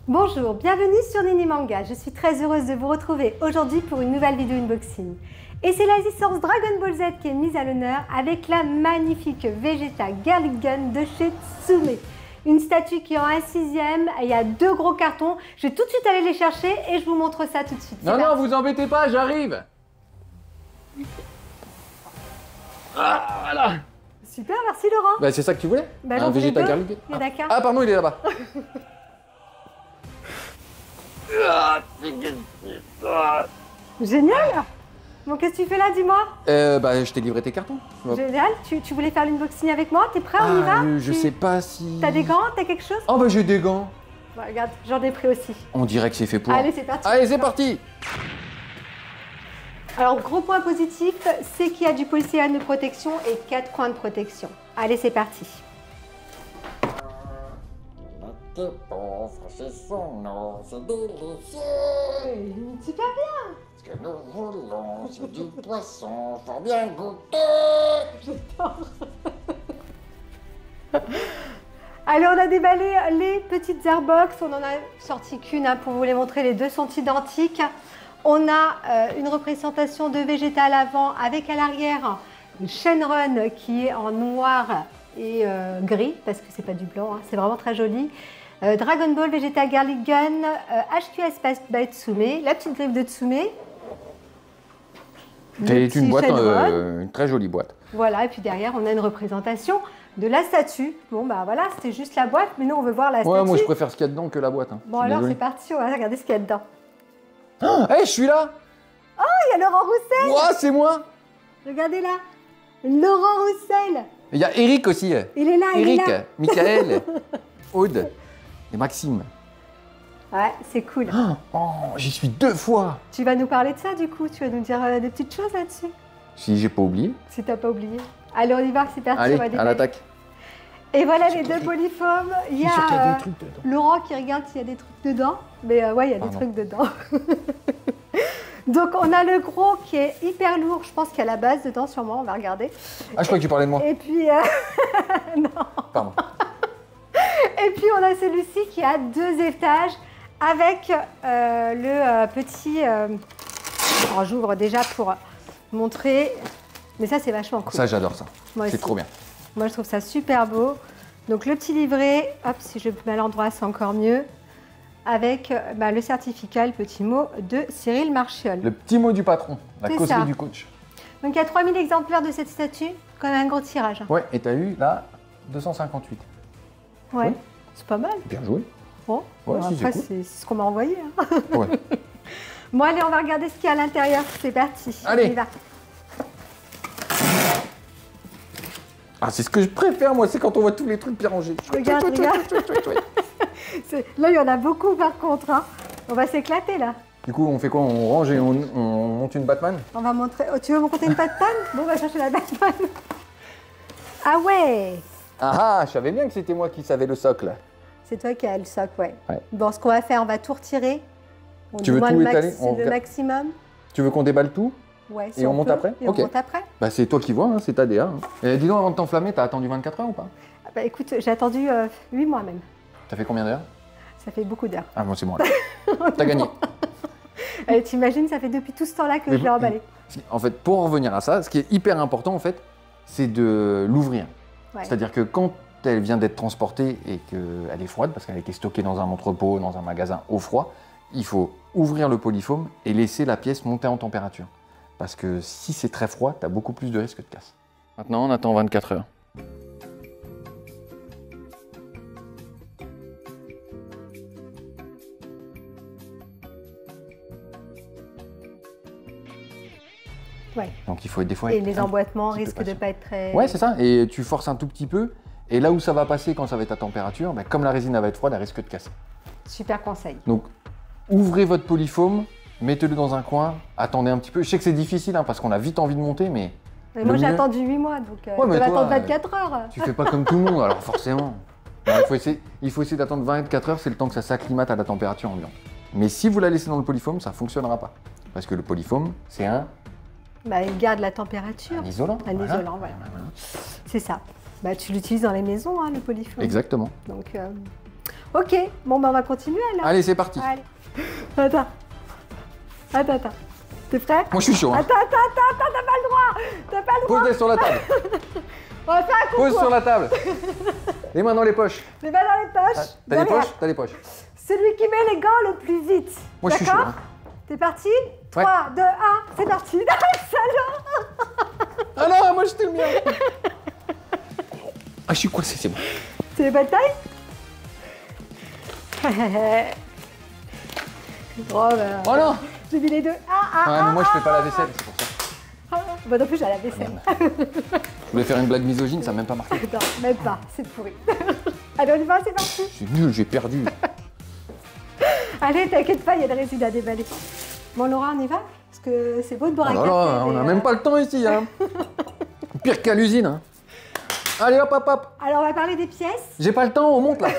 Bonjour, bienvenue sur Nini Manga. Je suis très heureuse de vous retrouver aujourd'hui pour une nouvelle vidéo unboxing. Et c'est la licence Dragon Ball Z qui est mise à l'honneur avec la magnifique Vegeta Girly Gun de chez Tsume. Une statue qui est en 1/6, il y a 2 gros cartons. Je vais tout de suite aller les chercher et je vous montre ça tout de suite. Non, non, vous embêtez pas, j'arrive. Ah, voilà. Super, merci Laurent. Bah c'est ça que tu voulais? Bah, un Vegeta Girly Gun. Ah pardon, il est là-bas. Génial. Bon, qu'est-ce que tu fais là, dis-moi? Bah je t'ai livré tes cartons. Génial, tu voulais faire l'unboxing avec moi? T'es prêt, on y va? Je sais pas si... T'as des gants? T'as quelque chose? Oh bah j'ai des gants. Bah, regarde, j'en ai pris aussi. On dirait que c'est fait pour. Allez, c'est parti. Allez, c'est parti. Alors, gros point positif, c'est qu'il y a du polycellulose de protection et 4 coins de protection. Allez, c'est parti. T'es pauvre, c'est son nom, c'est délicieux. Super bien. Ce que nous voulons, c'est du poisson, faut bien goûter. J'adore. Allez, on a déballé les petites airbox. On en a sorti qu'une pour vous les montrer. Les deux sont identiques. On a une représentation de Vegeta à l'avant avec à l'arrière une Shenron qui est en noir et gris parce que c'est pas du blanc. Hein. C'est vraiment très joli. Dragon Ball Vegeta Girly Gun, HQS by Tsume, la petite griffe de Tsume. C'est une boîte, une très jolie boîte. Voilà, et puis derrière, on a une représentation de la statue. Bon, bah voilà, c'était juste la boîte, mais nous, on veut voir la statue. Ouais, moi, je préfère ce qu'il y a dedans que la boîte. Hein. Bon, alors, c'est parti, on va regarder ce qu'il y a dedans. Oh, hey, je suis là. Oh, il y a Laurent Roussel. Ouah, c'est moi. Regardez là, Laurent Roussel. Il y a Eric aussi. Il est là, Eric, il est là. Michael, Aude et Maxime. Ouais, c'est cool. Oh, j'y suis 2 fois. Tu vas nous parler de ça, du coup. Tu vas nous dire des petites choses là-dessus. Si j'ai pas oublié. Si t'as pas oublié. Allez, on y va, c'est parti. Allez, on va à déballer. l'attaque. Et voilà les deux polyfoams. Il y a Laurent qui regarde s'il y a des trucs dedans. Mais ouais, il y a des trucs dedans. Donc on a le gros qui est hyper lourd. Je pense qu'il y a la base dedans sûrement. On va regarder. Ah, je crois que tu parlais de moi. Et puis... non. Pardon. Et puis on a celui-ci qui a 2 étages avec le petit... Alors j'ouvre déjà pour montrer. Mais ça c'est vachement cool. Ça j'adore ça. C'est trop bien. Moi je trouve ça super beau. Donc le petit livret, hop, si je mets à l'endroit c'est encore mieux. Avec le certificat, le petit mot de Cyril Marchiol. Le petit mot du patron, la causerie du coach. Donc il y a 3000 exemplaires de cette statue, quand même un gros tirage. Ouais, et t'as eu là 258. Ouais, oui. C'est pas mal. Bien joué. Bon, ouais, après c'est cool. ce qu'on m'a envoyé. Hein. Ouais. Bon allez, on va regarder ce qu'il y a à l'intérieur, c'est parti. Allez. On y va. Ah, c'est ce que je préfère moi, c'est quand on voit tous les trucs bien rangés. Regarde, regarde. Là, il y en a beaucoup par contre. Hein. On va s'éclater là. Du coup, on fait quoi? On range et on monte une Batman? On va montrer. Oh, tu veux me compter une Batman? Bon, on va chercher la Batman. Ah ouais! Ah ah, je savais bien que c'était moi qui savais le socle. C'est toi qui as le socle, ouais. Ouais. Bon, ce qu'on va faire, on va tout retirer. Tu veux tout étaler? Le maximum. Tu veux qu'on déballe tout? Ouais, si et on monte après? Et on monte après? Bah c'est toi qui vois, hein, c'est ta DA. Hein. Et dis donc, avant de t'enflammer, t'as attendu 24 heures ou pas? Bah écoute, j'ai attendu 8 mois même. T'as fait combien d'heures? Ça fait beaucoup d'heures. Ah bon, c'est bon. T'as gagné. T'imagines, ça fait depuis tout ce temps-là que je l'ai emballé. En fait, pour en revenir à ça, ce qui est hyper important en fait, c'est de l'ouvrir. Ouais. C'est-à-dire que quand elle vient d'être transportée et qu'elle est froide, parce qu'elle a été stockée dans un entrepôt, dans un magasin au froid, il faut ouvrir le polyfoam et laisser la pièce monter en température. Parce que si c'est très froid, tu as beaucoup plus de risques de casse. Maintenant, on attend 24 heures. Ouais. Donc il faut être des fois... Et les emboîtements risquent de ne pas être très... Ouais, c'est ça. Et tu forces un tout petit peu. Et là où ça va passer quand ça va être à température, bah, comme la résine va être froide, elle risque de casser. Super conseil. Donc, ouvrez votre polyfoam, mettez-le dans un coin, attendez un petit peu. Je sais que c'est difficile hein, parce qu'on a vite envie de monter, mais... moi j'ai attendu 8 mois, donc je vais attendre 24 heures. Tu fais pas comme tout le monde, alors forcément. Non, il faut essayer d'attendre 24 heures, c'est le temps que ça s'acclimate à la température ambiante. Mais si vous la laissez dans le polyfoam, ça ne fonctionnera pas. Parce que le polyfoam, c'est un... Bah, il garde la température. Un isolant. Un isolant, voilà. C'est ça. Bah, tu l'utilises dans les maisons, hein, le polyfoam. Exactement. Donc, Ok, bon bah on va continuer alors. Allez, c'est parti. Allez. Attends. T'es prêt? Moi, je suis chaud. Hein. Attends, t'as pas le droit. T'as pas le droit. Pose-les sur la table. On va faire un concours. Pose sur la table. Les mains dans les poches. Les mains dans les poches. T'as les derrière. poches? T'as les poches. Celui qui met les gants le plus vite. Moi, je suis chaud. D'accord? Hein. T'es parti? Ouais. 3, 2, 1, c'est parti. Salaud. Ah non, moi, j'étais le mien. Ah, je suis coincé, c'est bon. C'est les bonnes tailles? Oh, bah, Oh non. j'ai mis les deux. Ouais, mais moi, je fais pas la vaisselle, c'est pour ça. Bah non plus, j'ai la vaisselle. Je voulais faire une blague misogyne, ça n'a même pas marqué. Non, même pas, c'est pourri. Allez, on y va, c'est parti. C'est nul, j'ai perdu. Allez, t'inquiète pas, il y a des résidus à déballer. Bon, Laura, on y va? Parce que c'est beau de boire Oh un là café. là, on mais, n'a même pas le temps ici. Hein. Pire qu'à l'usine. Hein. Allez, hop, hop, hop. Alors, on va parler des pièces. J'ai pas le temps, on monte là.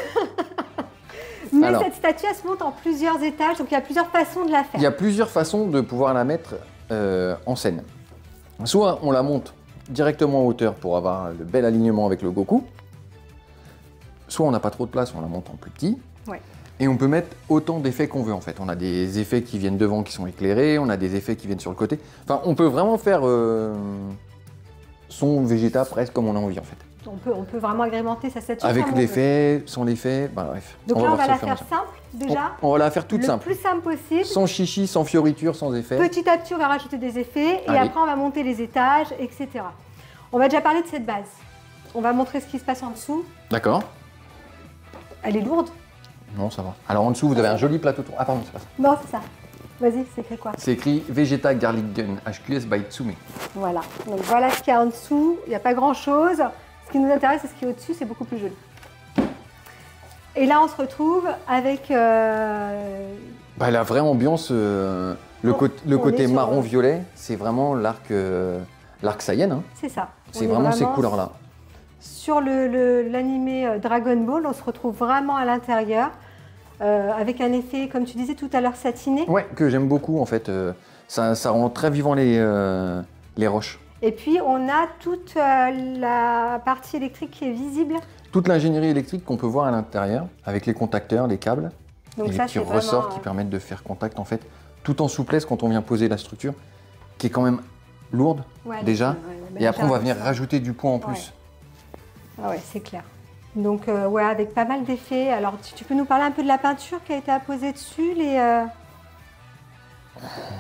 Mais Alors. cette statue, elle se monte en plusieurs étages, donc il y a plusieurs façons de la faire. Il y a plusieurs façons de pouvoir la mettre en scène. Soit on la monte directement en hauteur pour avoir le bel alignement avec le Goku. Soit on n'a pas trop de place, on la monte en plus petit. Ouais. Et on peut mettre autant d'effets qu'on veut en fait. On a des effets qui viennent devant qui sont éclairés, on a des effets qui viennent sur le côté. Enfin, on peut vraiment faire son Vegeta presque comme on a envie en fait. On peut vraiment agrémenter sa statue. Avec comme on veut. l'effet, sans l'effet, bah bref. Donc là, on va voir la ça au fur et à faire mesure. simple, déjà. On va la faire toute le simple. plus simple possible. Sans chichi, sans fioriture, sans effet. Petit à petit, on va rajouter des effets et Allez. après, on va monter les étages, etc. On va déjà parler de cette base. On va montrer ce qui se passe en dessous. D'accord. Elle est lourde. Non, ça va. Alors en dessous, vous avez un joli plateau tour. Ah pardon, c'est pas ça. Non, c'est ça. Vas-y, c'est écrit quoi? C'est écrit Vegeta Garlic Gun HQS by Tsume. Voilà. Donc voilà ce qu'il y a en dessous. Il n'y a pas grand-chose. Ce qui nous intéresse, c'est ce qui est au-dessus. C'est beaucoup plus joli. Et là, on se retrouve avec... Bah, la vraie ambiance, le on côté est sur- marron-violet, c'est vraiment l'arc Saiyan. Hein. C'est ça. C'est On est vraiment ces couleurs-là. Sur l'animé Dragon Ball, on se retrouve vraiment à l'intérieur avec un effet, comme tu disais tout à l'heure, satiné. Ouais, que j'aime beaucoup en fait. Ça rend très vivant les roches. Et puis, on a toute la partie électrique qui est visible. Toute l'ingénierie électrique qu'on peut voir à l'intérieur, avec les contacteurs, les câbles, Donc et ça, les petits c'est ressorts vraiment, qui permettent de faire contact en fait, tout en souplesse quand on vient poser la structure, qui est quand même lourde ouais, déjà. ouais, Et après, on va venir ça. rajouter du poids en Ouais. plus. Ah ouais, c'est clair. Donc, ouais, avec pas mal d'effets. Alors, tu peux nous parler un peu de la peinture qui a été apposée dessus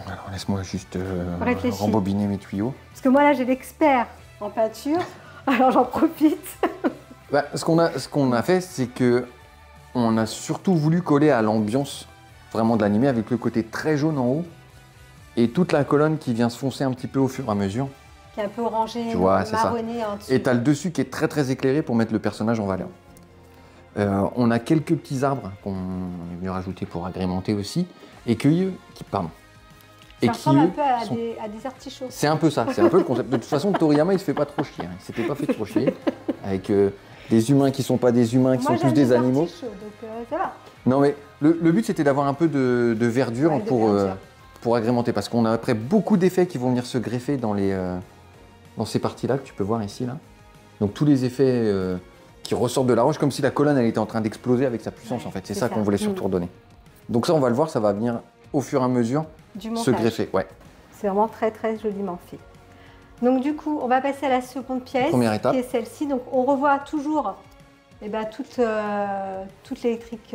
Alors laisse-moi juste Réfléchis. rembobiner mes tuyaux. Parce que moi, là, j'ai l'expert en peinture. Alors, j'en profite. Bah, ce qu'on a fait, c'est que on a surtout voulu coller à l'ambiance vraiment de l'animé avec le côté très jaune en haut et toute la colonne qui vient se foncer un petit peu au fur et à mesure. Qui est un peu orangé, Tu vois, c'est ça. marronné en dessous. Et tu as le dessus qui est très très éclairé pour mettre le personnage en valeur. On a quelques petits arbres qu'on est venu rajouter pour agrémenter aussi et pardon. Ça ressemble un peu à sont- des artichauts. C'est un peu ça, c'est un peu le concept. De toute façon, Toriyama, il se fait pas trop chier. Hein. Il s'était pas fait trop chier avec des humains qui sont pas des humains, qui Moi, sont tous j'aime des les animaux. artichauts, donc ça va. Non, mais le but, c'était d'avoir un peu de verdure, Ouais, de verdure. pour agrémenter. Parce qu'on a après beaucoup d'effets qui vont venir se greffer dans ces parties-là que tu peux voir ici. Là. Donc tous les effets qui ressortent de la roche, comme si la colonne elle était en train d'exploser avec sa puissance. Ouais, en fait, c'est c'est ça ça. qu'on voulait surtout redonner. Donc ça, on va le voir, ça va venir au fur et à mesure Du se montage. greffer. Ouais. C'est vraiment très très joliment fait. Donc du coup, on va passer à la seconde pièce, Première étape. qui est celle-ci. Donc on revoit toujours toute l'électrique,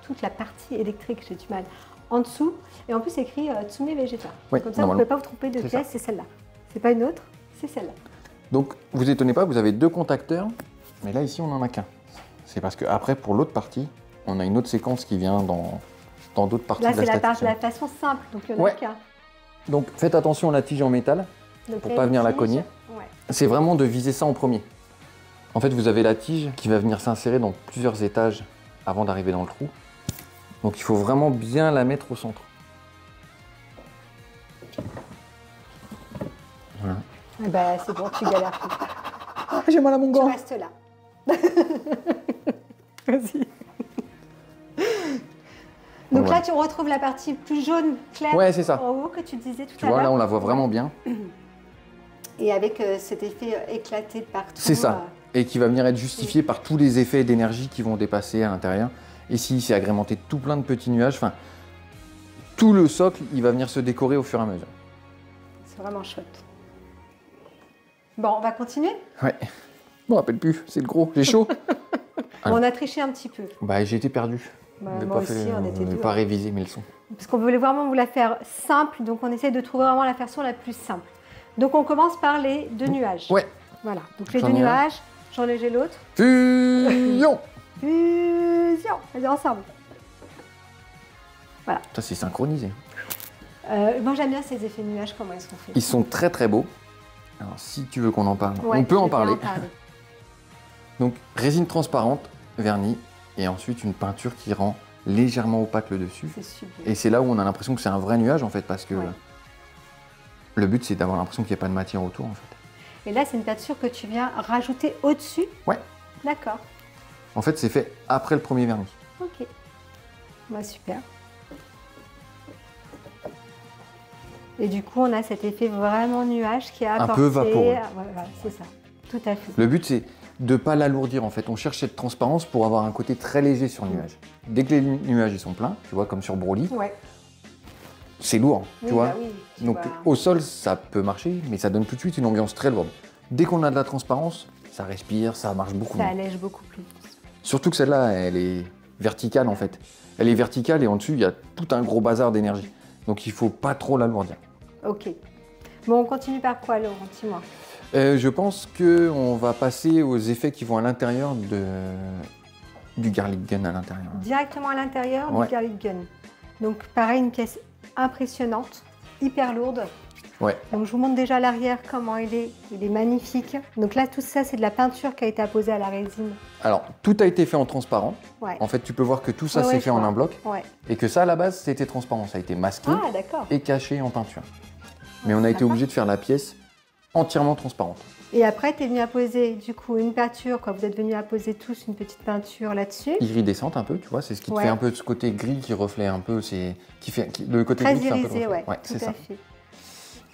toute la partie électrique, j'ai du mal, en dessous. Et en plus, c'est écrit Tsume Vegeta. Oui, Comme ça, vous ne normalement. pouvez pas vous tromper de C'est pièce, c'est celle-là. C'est pas une autre, c'est celle-là. Donc vous étonnez pas, vous avez deux contacteurs, mais là ici on n'en a qu'un. C'est parce que après pour l'autre partie, on a une autre séquence qui vient dans d'autres parties Là, de c'est la la statue. façon simple, donc il n'y en a Ouais. qu'un. Donc faites attention à la tige en métal. Donc, Pour là, pas une venir la tige. cogner. Ouais. C'est vraiment de viser ça en premier. En fait, vous avez la tige qui va venir s'insérer dans plusieurs étages avant d'arriver dans le trou. Donc il faut vraiment bien la mettre au centre. Voilà. Eh ben, c'est bon, tu galères plus. Ah, j'ai mal à mon Tu gant. restes là. Vas-y. Donc Voilà. là, tu retrouves la partie plus jaune claire Ouais, c'est ça. en haut que tu disais tout Tu à vois, là l'heure. on la voit vraiment bien. Et avec cet effet éclaté de partout. C'est ça. et qui va venir être justifié par tous les effets d'énergie qui vont dépasser à l'intérieur. Ici, c'est agrémenté de tout plein de petits nuages. Enfin, tout le socle, il va venir se décorer au fur et à mesure. C'est vraiment chouette. Bon, on va continuer? Ouais. Je me rappelle plus, c'est le gros, j'ai chaud. On a triché un petit peu. Bah, j'ai été perdu. Bah, moi aussi, on était On n'a deux. pas révisé mes leçons. Parce qu'on voulait vraiment vous la faire simple, donc on essaie de trouver vraiment la version la plus simple. Donc on commence par les 2 nuages. Ouais. Voilà, donc les J'en 2 ai un. nuages, j'en ai j'ai l'autre. Fusion. Fusion, vas-y ensemble. Ça, c'est synchronisé. Moi j'aime bien ces effets nuages, comment ils sont faits. Ils sont très très beaux. Alors, si tu veux qu'on en parle, Ouais, on peut je en vais parler. Donc, résine transparente, vernis, et ensuite une peinture qui rend légèrement opaque le dessus. C'est super. Et c'est là où on a l'impression que c'est un vrai nuage en fait, parce que Ouais. le but c'est d'avoir l'impression qu'il n'y a pas de matière autour en fait. Et là c'est une peinture que tu viens rajouter au-dessus? Ouais. D'accord. En fait, c'est fait après le premier vernis. Ok. Bah, super. Et du coup, on a cet effet vraiment nuage qui est apporté. peu vaporeux. Ouais, voilà, c'est ça. Tout à fait. Le but c'est de ne pas l'alourdir en fait. On cherche cette transparence pour avoir un côté très léger sur le nuage. Dès que les nuages ils sont pleins, tu vois, comme sur Broly, Ouais. c'est lourd, Oui, tu vois. bah oui, tu Donc vois. au sol, ça peut marcher, mais ça donne tout de suite une ambiance très lourde. Dès qu'on a de la transparence, ça respire, ça marche beaucoup Ça mieux. allège beaucoup plus. Surtout que celle-là, elle est verticale en fait. Elle est verticale et en dessus, il y a tout un gros bazar d'énergie. Donc il faut pas trop l'alourdir. Ok. Bon, on continue par quoi, Laurent? Dis-moi. Je pense qu'on va passer aux effets qui vont à l'intérieur du garlic gun à l'intérieur. Directement à l'intérieur Ouais. du garlic gun. Donc, pareil, une pièce impressionnante, hyper lourde. Ouais. Donc, je vous montre déjà à l'arrière comment il est. Il est magnifique. Donc là, tout ça, c'est de la peinture qui a été apposée à la résine. Alors, tout a été fait en transparent. Ouais. En fait, tu peux voir que tout ça Ouais, s'est ouais, fait je en vois. un bloc. Ouais. Et que ça, à la base, c'était transparent. Ça a été masqué Ah, d'accord. et caché en peinture. Mais on a été Sympa. obligé de faire la pièce entièrement transparente. Et après, tu es venu apposer du coup une peinture, quand vous êtes venus apposer tous une petite peinture là-dessus. Iridescente un peu, tu vois, c'est ce qui te Ouais. fait un peu ce côté gris qui reflète un peu, le côté Très gris qui fait un peu irisé, le reflet. ouais, tout c'est à ça. fait.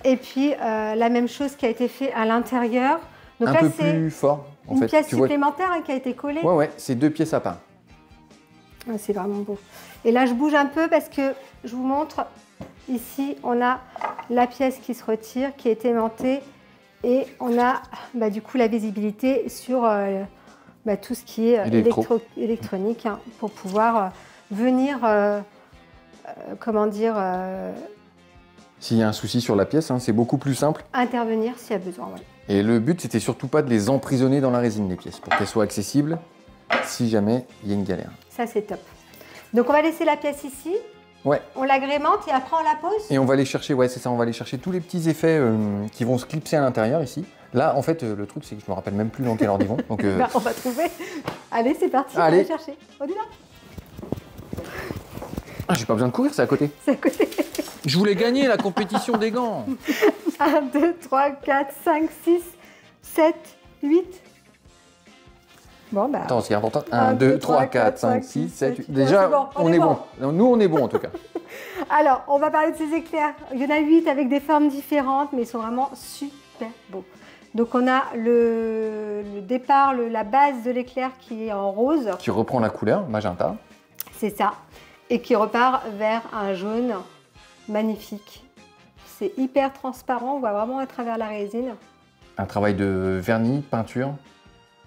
Et puis, la même chose qui a été fait à l'intérieur. Donc Un là, peu c'est plus fort, en une fait. pièce tu vois. supplémentaire hein, qui a été collée. Ouais, ouais, c'est 2 pièces à part. Ah, c'est vraiment beau. Et là, je bouge un peu parce que je vous montre. Ici, on a la pièce qui se retire, qui est aimantée. Et on a bah, du coup la visibilité sur tout ce qui est électronique hein, pour pouvoir venir, comment dire, S'il y a un souci sur la pièce, hein, c'est beaucoup plus simple. intervenir s'il y a besoin. Ouais. Et le but, c'était surtout pas de les emprisonner dans la résine, les pièces, pour qu'elles soient accessibles si jamais il y a une galère. Ça, c'est top. Donc, on va laisser la pièce ici. Ouais. On l'agrémente et après, on la pose. Et on va aller chercher, ouais, c'est ça, on va aller chercher tous les petits effets qui vont se clipser à l'intérieur ici. Là, en fait, le truc, c'est que je me rappelle même plus dans quel ordre ils vont. Donc, Bah, on va trouver. Allez, c'est parti. On va Allez. aller chercher. On y va. ah, j'ai pas besoin de courir, c'est à côté. C'est à côté. Je voulais gagner la compétition des gants. 1, 2, 3, 4, 5, 6, 7, 8. Bon, bah. Attends, ce qui est important. 1, 1, 2, 3, 4, 4, 5, 5, 6, 6, 7, 7, 8. Déjà, c'est bon, on est bon. Nous, on est bon en tout cas. Alors, on va parler de ces éclairs. Il y en a 8 avec des formes différentes, mais ils sont vraiment super beaux. Donc, on a le départ, la base de l'éclair qui est en rose. Qui reprend la couleur, magenta. C'est ça. Et qui repart vers un jaune magnifique. C'est hyper transparent. On voit vraiment à travers la résine. Un travail de vernis, peinture.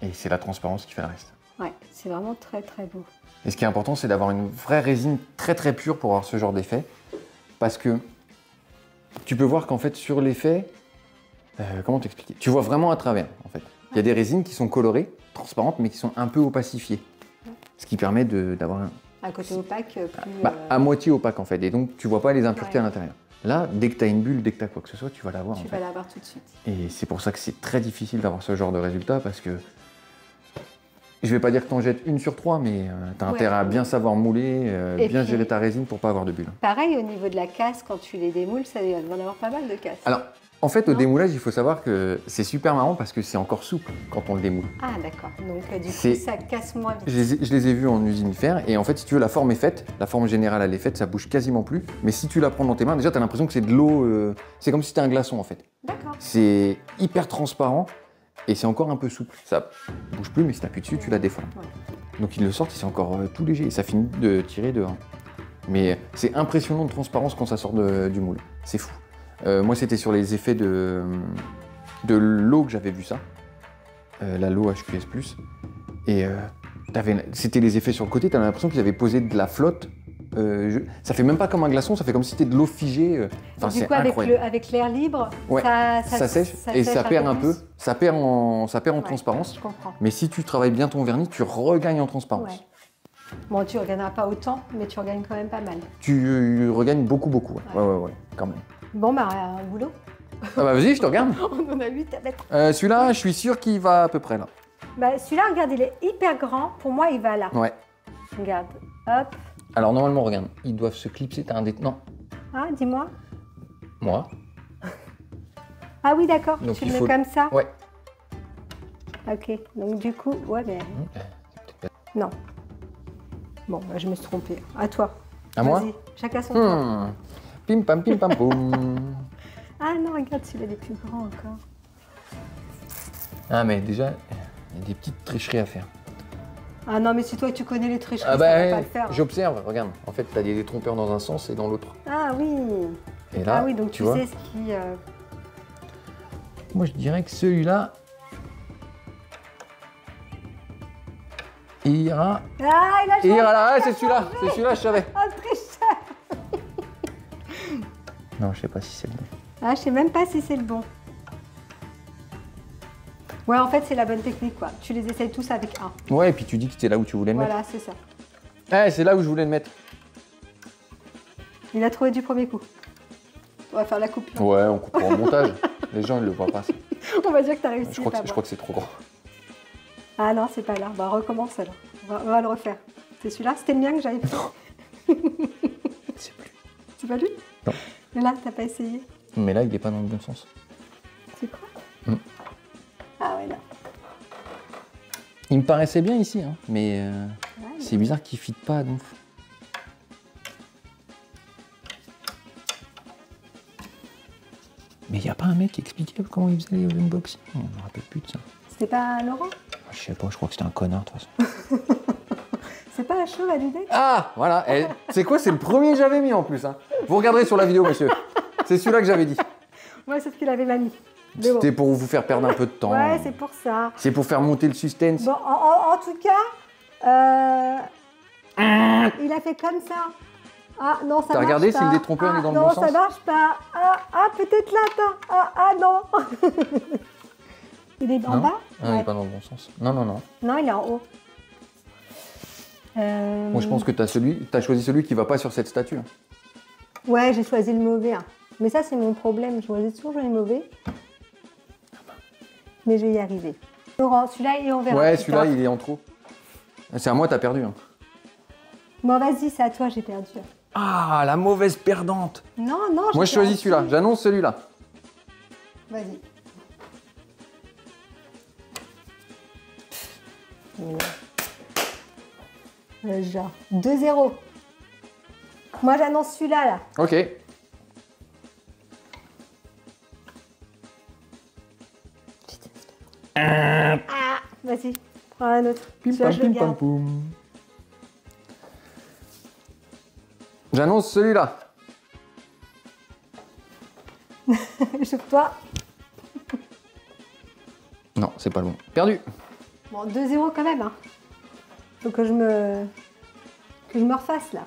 Et c'est la transparence qui fait le reste. Ouais, c'est vraiment très très beau. Et ce qui est important, c'est d'avoir une vraie résine très très pure pour avoir ce genre d'effet. Parce que tu peux voir qu'en fait, sur l'effet, comment t'expliquer? Tu vois vraiment à travers, en fait. Il y a des résines qui sont colorées, transparentes, mais qui sont un peu opacifiées. Ce qui permet d'avoir Un côté opaque, plus. à moitié opaque, en fait. Et donc, tu vois pas les impuretés Ouais. à l'intérieur. Là, dès que tu as une bulle, dès que tu as quoi que ce soit, tu vas la voir. Tu en vas fait. l'avoir tout de suite. Et c'est pour ça que c'est très difficile d'avoir ce genre de résultat parce que je vais pas dire que t'en jettes 1 sur 3, mais tu as Ouais. intérêt à bien savoir mouler, Et bien puis- gérer ta résine pour pas avoir de bulles. Pareil, au niveau de la casse, quand tu les démoules, ça il va en avoir pas mal de casse. Alors, en fait, au Non. démoulage, il faut savoir que c'est super marrant parce que c'est encore souple quand on le démoule. Ah, d'accord. Donc, du coup, C'est- ça casse moins vite. Je les ai vus en usine faire et en fait, si tu veux, la forme est faite, la forme générale elle est faite, ça bouge quasiment plus. Mais si tu la prends dans tes mains, déjà, tu as l'impression que c'est de l'eau, c'est comme si c'était un glaçon en fait. D'accord. C'est hyper transparent et c'est encore un peu souple. Ça bouge plus, mais si tu appuies dessus, tu la déformes. Ouais. Donc ils le sortent, c'est encore tout léger et ça finit de tirer dehors. Mais c'est impressionnant de transparence quand ça sort du moule. C'est fou. Moi, c'était sur les effets de l'eau que j'avais vu ça. La Lowe HQS+. Et c'était les effets sur le côté, tu avais l'impression qu'ils avaient posé de la flotte. Ça fait même pas comme un glaçon, ça fait comme si c'était de l'eau figée. Enfin, Du c'est coup, incroyable. avec l'air libre, Ouais, ça sèche et ça perd un peu. Ça perd en Ouais, transparence. Je comprends. Mais si tu travailles bien ton vernis, tu regagnes en transparence. Ouais. Bon, tu ne regagneras pas autant, mais tu regagnes quand même pas mal. Tu regagnes beaucoup, beaucoup. Ouais, quand même. Bon, bah, boulot. Ah bah vas-y, je te regarde. On en a 8 à mettre. Celui-là, je suis sûr qu'il va à peu près là. Bah, celui-là, regarde, il est hyper grand. Pour moi, il va là. Ouais. Regarde, hop. Alors normalement, regarde, ils doivent se clipser. T'as un Non. Ah, dis-moi. Moi. Ah oui, d'accord. Donc, Tu il le mets faut- comme ça. Ouais. Ok. Donc du coup, ouais, mais non. Bon, bah, je me suis trompée. À toi. À moi. Vas-y, chacun son tour. Pim pam poum. Ah non, regarde, celui-là, il est plus grand encore. Ah mais déjà, il y a des petites tricheries à faire. Ah non, mais si toi, tu connais les tricheries, Ah ça bah va pas le faire. j'observe, regarde. En fait, t'as des détrompeurs dans un sens et dans l'autre. Ah oui. Et là, Ah oui, donc tu vois, sais ce qui... moi je dirais que celui-là, il ira... Ah, il a Il changé. ira là, c'est celui-là, je savais. Oh, tricheur. Non, je sais pas si c'est le bon. Ah, je sais même pas si c'est le bon. Ouais, en fait, c'est la bonne technique, quoi. Tu les essayes tous avec un. Ouais, et puis tu dis que c'était là où tu voulais le Voilà, c'est ça. mettre. C'est là où je voulais le mettre. Il a trouvé du premier coup. On va faire la coupure. Ouais, on coupera en montage. Les gens, ils le voient pas, ça. On va dire que t'as réussi. Je crois pas que moi. c'est trop grand. Ah non, c'est pas là. Bah, recommence alors. On va le refaire. C'est celui-là. C'était le mien que j'avais fait. C'est plus. C'est pas lui? Non. Mais là, t'as pas essayé. Mais là, il est pas dans le bon sens. C'est quoi? Mm. Ah ouais, là. Il me paraissait bien ici, hein, mais Ouais, c'est bizarre qu'il ne fit pas donc. Mais il n'y a pas un mec qui expliquait comment il faisait les unboxings? On ne me rappelle plus de ça. C'était pas Laurent? Je sais pas, je crois que c'était un connard de toute façon. C'est pas un show validé? Ah, voilà. C'est quoi? C'est le premier que j'avais mis en plus. Hein. Vous regarderez sur la vidéo, monsieur. C'est celui-là que j'avais dit. Ouais, sauf qu'il avait mamie. Mais bon. C'était pour vous faire perdre un peu de temps. Ouais, c'est pour ça. C'est pour faire monter le suspense. Bon, en tout cas, il a fait comme ça. Ah non, ça marche pas. T'as regardé si le détrompeur est dans le bon sens? Non, ça marche pas. Peut-être là, attends. Non. Il est en Non, bas? il n'est pas dans le bon sens. Non. Non, il est en haut. Moi, je pense que t'as choisi celui qui va pas sur cette statue. Ouais, j'ai choisi le mauvais. Hein. Mais ça, c'est mon problème. Je choisis toujours les mauvais. Mais je vais y arriver. Laurent, celui-là, et on verra. Ouais, plus celui-là, tard. il est en trop. C'est à moi, t'as perdu. Hein. Bon, vas-y, c'est à toi, j'ai perdu. Ah, la mauvaise perdante. Non. Moi, je choisis celui-là. J'annonce celui-là. Vas-y. Genre 2-0. Moi, j'annonce celui-là, là. Ok. Ah, vas-y, prends un autre. Pim Celui-là, pam je le pim pam garde. poum. J'annonce celui-là. Chauffe-toi. Non, c'est pas le bon. Perdu. Bon, 2-0 quand même. Hein. Faut que je me refasse, là.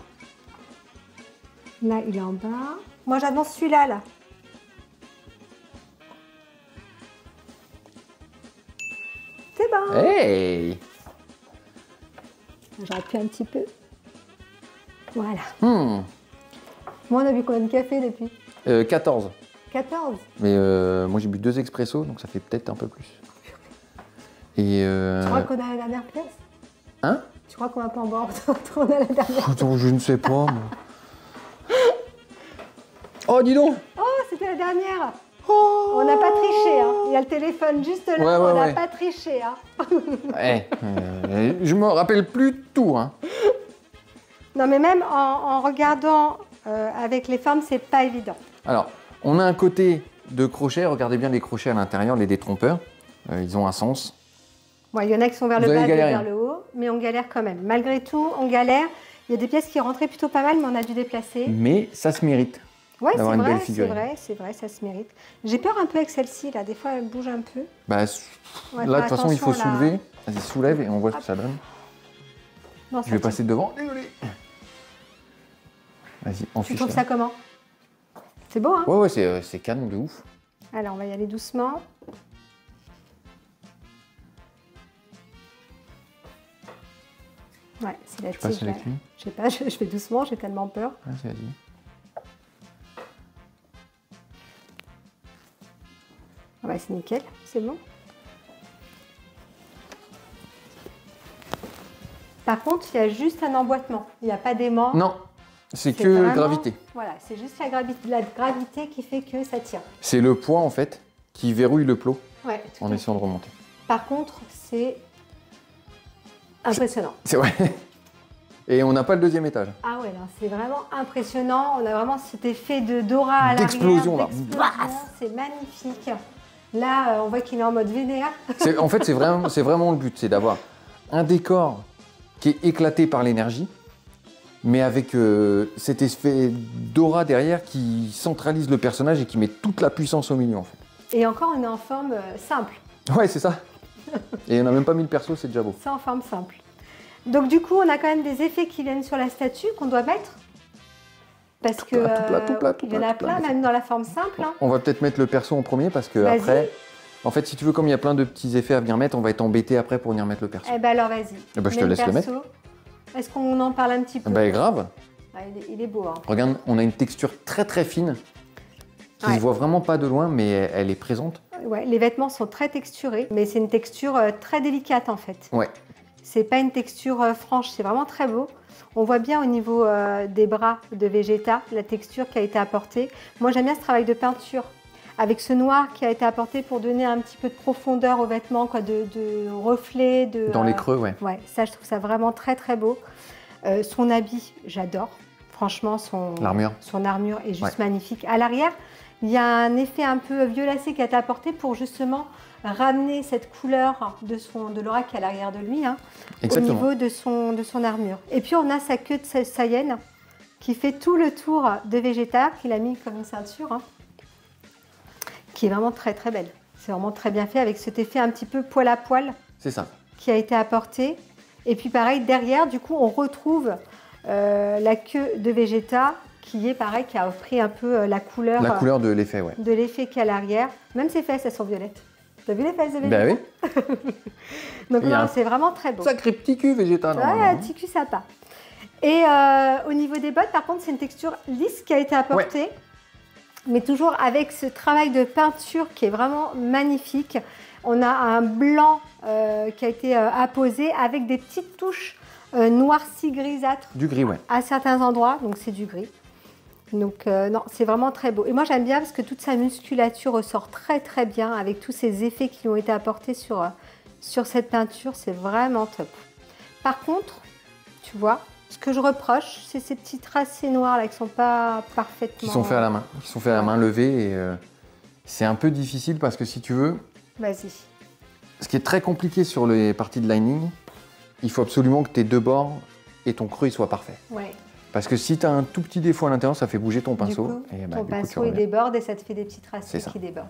Là, il est en bas. Moi, j'annonce celui-là, là. C'est bon. Hey. J'aurais pu un petit peu. Voilà. Hmm. Moi, on a bu combien de café depuis? 14. 14. Mais moi, j'ai bu 2 expressos, donc ça fait peut-être un peu plus. Et Tu crois qu'on a la dernière place? Hein? Tu crois qu'on va pas en boire on a la dernière? Attends, je ne sais pas, moi. Oh, dis donc. Oh, c'était la dernière. On n'a pas triché. Hein. Il y a le téléphone juste là. Ouais, on n'a ouais. pas triché. Hein. Je me rappelle plus de tout, hein. Non, mais même en regardant avec les formes, c'est pas évident. Alors, on a un côté de crochet. Regardez bien les crochets à l'intérieur, les détrompeurs. Ils ont un sens. Bon, il y en a qui sont vers le Vous bas, allez d'autres galérer. vers le haut, mais on galère quand même. Malgré tout, on galère. Il y a des pièces qui rentraient plutôt pas mal, mais on a dû déplacer. Mais ça se mérite. Ouais, c'est d'avoir une belle vrai, c'est figurine. vrai, c'est vrai, ça se mérite. J'ai peur un peu avec celle-ci, là. Des fois, elle bouge un peu. Bah, Ouais, là, de faire toute façon, il faut attention, là. soulever. Vas-y, soulève et on voit ce que ça donne. Non, Je vais passer devant. Désolé. Vas-y, Tu enfiche trouves là. ça comment? C'est beau, hein? Ouais, ouais, c'est canon de ouf. Alors, on va y aller doucement. Ouais, c'est la Tu passes tige. avec lui. Je sais pas, je fais doucement, j'ai tellement peur. Vas-y, vas-y. Ah bah, c'est nickel, c'est bon. Par contre, il y a juste un emboîtement. Il n'y a pas d'aimant. Non, c'est C'est que vraiment- gravité. Voilà, c'est juste la gravité qui fait que ça tient. C'est le poids, en fait, qui verrouille le plot Ouais, tout en à fait. essayant de remonter. Par contre, c'est impressionnant. C'est vrai. Et on n'a pas le deuxième étage. Ah ouais, là, c'est vraiment impressionnant. On a vraiment cet effet de Dora à l'arrière. D'explosion, là. C'est magnifique. Là, on voit qu'il est en mode vénère. En fait, c'est vraiment le but, c'est d'avoir un décor qui est éclaté par l'énergie, mais avec cet effet d'aura derrière qui centralise le personnage et qui met toute la puissance au milieu, en fait. Et encore, on est en forme simple. Ouais, c'est ça. Et on n'a même pas mis le perso, c'est déjà beau. C'est en forme simple. Donc du coup, on a quand même des effets qui viennent sur la statue qu'on doit mettre. Parce que tout plat, il y en a plein, même dans la forme simple. Hein. On va peut-être mettre le perso en premier parce que Vas-y. après, en fait, si tu veux, comme il y a plein de petits effets à venir mettre, on va être embêté après pour venir mettre le perso. Eh ben alors, vas-y. Eh ben, je te Mets laisse le perso. Est-ce qu'on en parle un petit peu? Bah grave. Ah, il est beau. Hein. Regarde, on a une texture très très fine qui Ouais. se voit vraiment pas de loin, mais elle est présente. Ouais, les vêtements sont très texturés, mais c'est une texture très délicate en fait. Ouais. C'est pas une texture franche, c'est vraiment très beau. On voit bien au niveau des bras de Vegeta la texture qui a été apportée. Moi j'aime bien ce travail de peinture avec ce noir qui a été apporté pour donner un petit peu de profondeur aux vêtements, quoi, de reflets. Dans les creux, ouais. Ouais, ça je trouve ça vraiment très très beau. Son habit, j'adore. Franchement, L'armure. son armure est juste Ouais. magnifique. À l'arrière, il y a un effet un peu violacé qui a été apporté pour justement ramener cette couleur de l'aura qui est à l'arrière de lui, hein, au Exactement. niveau de son armure. Et puis on a sa queue de Saiyan qui fait tout le tour de Vegeta, qu'il a mis comme une ceinture, hein, qui est vraiment très très belle. C'est vraiment très bien fait avec cet effet un petit peu poil à poil C'est ça. qui a été apporté. Et puis pareil, derrière, du coup, on retrouve la queue de Vegeta qui est pareil, qui a pris un peu la couleur, La couleur de l'effet, ouais. de l'effet qu'il y a à l'arrière. Même ses fesses, elles sont violettes. T'as vu les fesses de Vegeta? Bah oui. Donc Il y a non, un c'est vraiment très beau. Sacré petit cul Vegeta, Ouais, normalement. un petit cul sympa. Et au niveau des bottes, par contre, c'est une texture lisse qui a été apportée. Mais toujours avec ce travail de peinture qui est vraiment magnifique. On a un blanc qui a été apposé avec des petites touches noircies grisâtres Du gris, ouais. à certains endroits, donc c'est du gris. Donc non, c'est vraiment très beau. Et moi j'aime bien parce que toute sa musculature ressort très très bien avec tous ces effets qui ont été apportés sur cette peinture, c'est vraiment top. Par contre, tu vois, ce que je reproche, c'est ces petits tracés noirs là qui sont pas parfaitement... Qui sont faits à la main. Qui sont faits à la main levée et c'est un peu difficile parce que si tu veux, Vas-y. ce qui est très compliqué sur les parties de lining, il faut absolument que tes deux bords et ton creux ils soient parfaits. Ouais. Parce que si tu as un tout petit défaut à l'intérieur, ça fait bouger ton Du pinceau. coup, et ton tu pinceau il reviens. déborde et ça te fait des petits tracés C'est ça. qui débordent.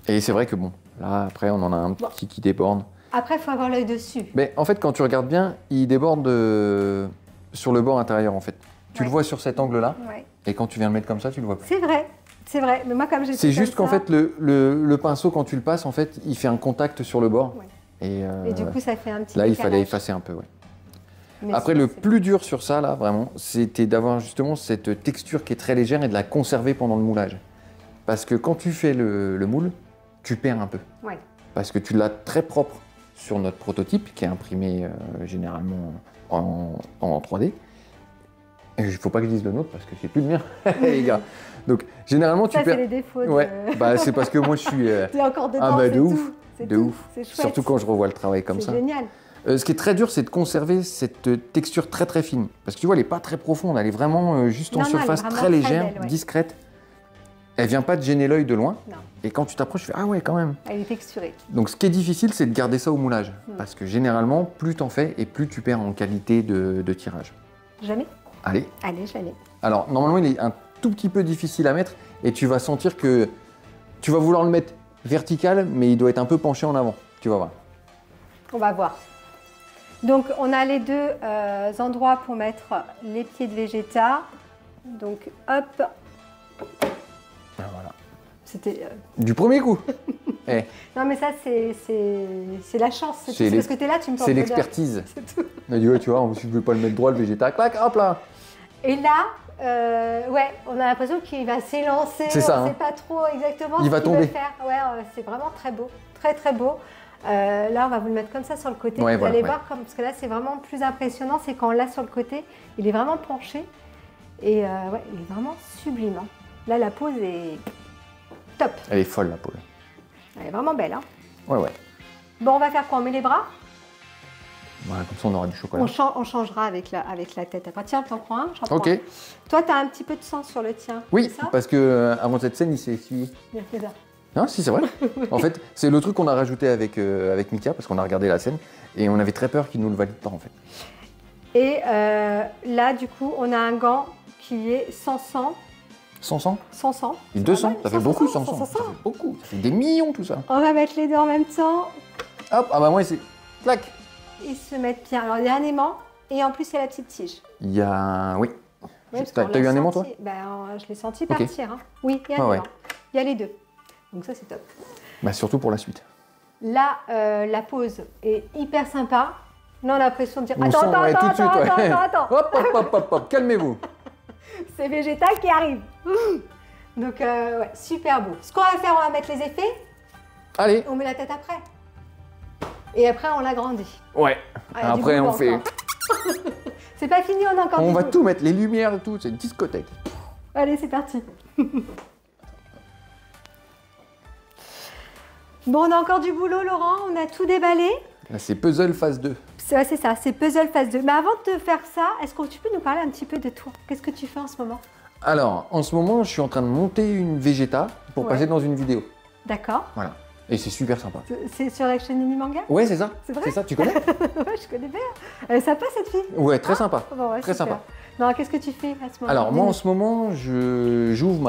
Et c'est vrai que bon, là après on en a un Bon. petit qui déborde. Après, il faut avoir l'œil dessus. Mais en fait, quand tu regardes bien, il déborde sur le bord intérieur en fait. Tu Ouais. le vois sur cet angle-là, Ouais. et quand tu viens le mettre comme ça, tu le vois plus. C'est vrai, c'est vrai. Mais moi, comme j'ai C'est fait juste comme qu'en ça, fait, le pinceau, quand tu le passes, en fait, il fait un contact sur le bord. Ouais. Et, Et du coup, ça fait un petit là, il fallait décalage. effacer un peu. Ouais. Mais Après, sinon, le c'est plus dur sur ça, là, vraiment, c'était d'avoir justement cette texture qui est très légère et de la conserver pendant le moulage. Parce que quand tu fais le moule, tu perds un peu. bon. Ouais. Parce que tu l'as très propre sur notre prototype, qui est imprimé généralement en 3D. Il ne faut pas que je dise le nôtre parce que c'est plus le mien, les gars. Donc, généralement, tu Ça, c'est perds. les défauts Ouais, de... bah, c'est parce que moi, je suis. T'es encore dedans, Ah bah, c'est de tout. ouf, C'est de tout. ouf. C'est chouette. Surtout quand je revois le travail comme C'est ça. génial. Ce qui est très dur, c'est de conserver cette texture très très fine. Parce que tu vois, elle n'est pas très profonde, elle est vraiment juste en Non, non, elle est surface vraiment très très légère, belle, ouais. discrète. Elle vient pas te gêner l'œil de loin. Non. Et quand tu t'approches, tu fais ah ouais quand même. Elle est texturée. Donc ce qui est difficile, c'est de garder ça au moulage. Parce que généralement, plus t'en fais et plus tu perds en qualité de tirage. Jamais? Allez. Allez, jamais. Alors normalement, il est un tout petit peu difficile à mettre et tu vas sentir que tu vas vouloir le mettre vertical, mais il doit être un peu penché en avant. Tu vas voir. On va voir. Donc, on a les deux endroits pour mettre les pieds de Vegeta. Donc, hop. Voilà. C'était... Du premier coup. Eh, Non, mais ça, c'est la chance. C'est Parce que tu es là, tu me portes c'est bonheur. l'expertise. C'est tout. On a dit ouais, tu vois, si je veux pas le mettre droit, le Vegeta, clac, hop là. Et là, ouais, on a l'impression qu'il va s'élancer. C'est ça, On ne hein. sait pas trop exactement Il ce va qu'il veut tomber. faire. Ouais, c'est vraiment très beau. Très, très beau. Là, on va vous le mettre comme ça sur le côté. Ouais, vous voilà, allez ouais. voir, parce que là, c'est vraiment plus impressionnant. C'est quand on l'a sur le côté, il est vraiment penché. Et ouais, il est vraiment sublime. Hein. Là, la pose est top. Elle est folle la poule. Elle est vraiment belle. Hein. Ouais, ouais. Bon, on va faire quoi? On met les bras. Voilà, comme ça on aura du chocolat. On changera avec la tête. Après, tiens, t'en prends un, j'en prends Ok. un. Toi, tu as un petit peu de sang sur le tien. Oui, c'est ça? parce que avant cette scène, il s'est essuyé. Bien fait ça. Non, si, c'est vrai. En fait, c'est le truc qu'on a rajouté avec Mika, parce qu'on a regardé la scène, et on avait très peur qu'il nous le valide pas, en fait. Et là, du coup, on a un gant qui est sans sang. 100. 100. Et 200, ça fait beaucoup, 100. Ça fait beaucoup, ça fait des millions, tout ça. On va mettre les deux en même temps. Hop, ah bah moi, c'est... Clac. Ils se mettent bien. Alors, il y a un aimant et en plus, il y a la petite tige. Il y a... Oui. Ouais, parce T'as qu'on eu l'a un aimant, senti. toi? Ben, je l'ai senti Ok. partir. Hein. Oui, il y a un Ah ouais. aimant. Il y a les deux. Donc ça, c'est top. Bah surtout pour la suite. Là, la pose est hyper sympa. Là, on a l'impression de dire On sent, ouais, tout de suite, ouais. attends. Hop, calmez-vous. C'est Vegeta qui arrive. Donc, ouais, super beau. Ce qu'on va faire, on va mettre les effets. Allez. On met la tête après. Et après, on l'agrandit. Ouais. Ah, il y a du Après, boulot on fait... encore. C'est pas fini, on a encore On du va boulot. tout mettre, les lumières et tout, c'est une discothèque. Allez, c'est parti. Bon, on a encore du boulot, Laurent. On a tout déballé. Là, c'est puzzle phase 2. C'est ça, c'est puzzle phase 2. Mais avant de te faire ça, est-ce que tu peux nous parler un petit peu de toi? Qu'est-ce que tu fais en ce moment? Alors, en ce moment, je suis en train de monter une Vegeta pour Ouais. passer dans une vidéo. D'accord. Voilà. Et c'est super sympa. C'est sur la chaîne Mini Manga? Ouais, c'est ça. C'est vrai C'est ça, tu connais? Ouais, je connais bien. Elle est sympa, cette fille. Ouais, très sympa. Bon, ouais, Très super. sympa. Non, qu'est-ce que tu fais à ce moment? Alors, moi, en ce moment, j'ouvre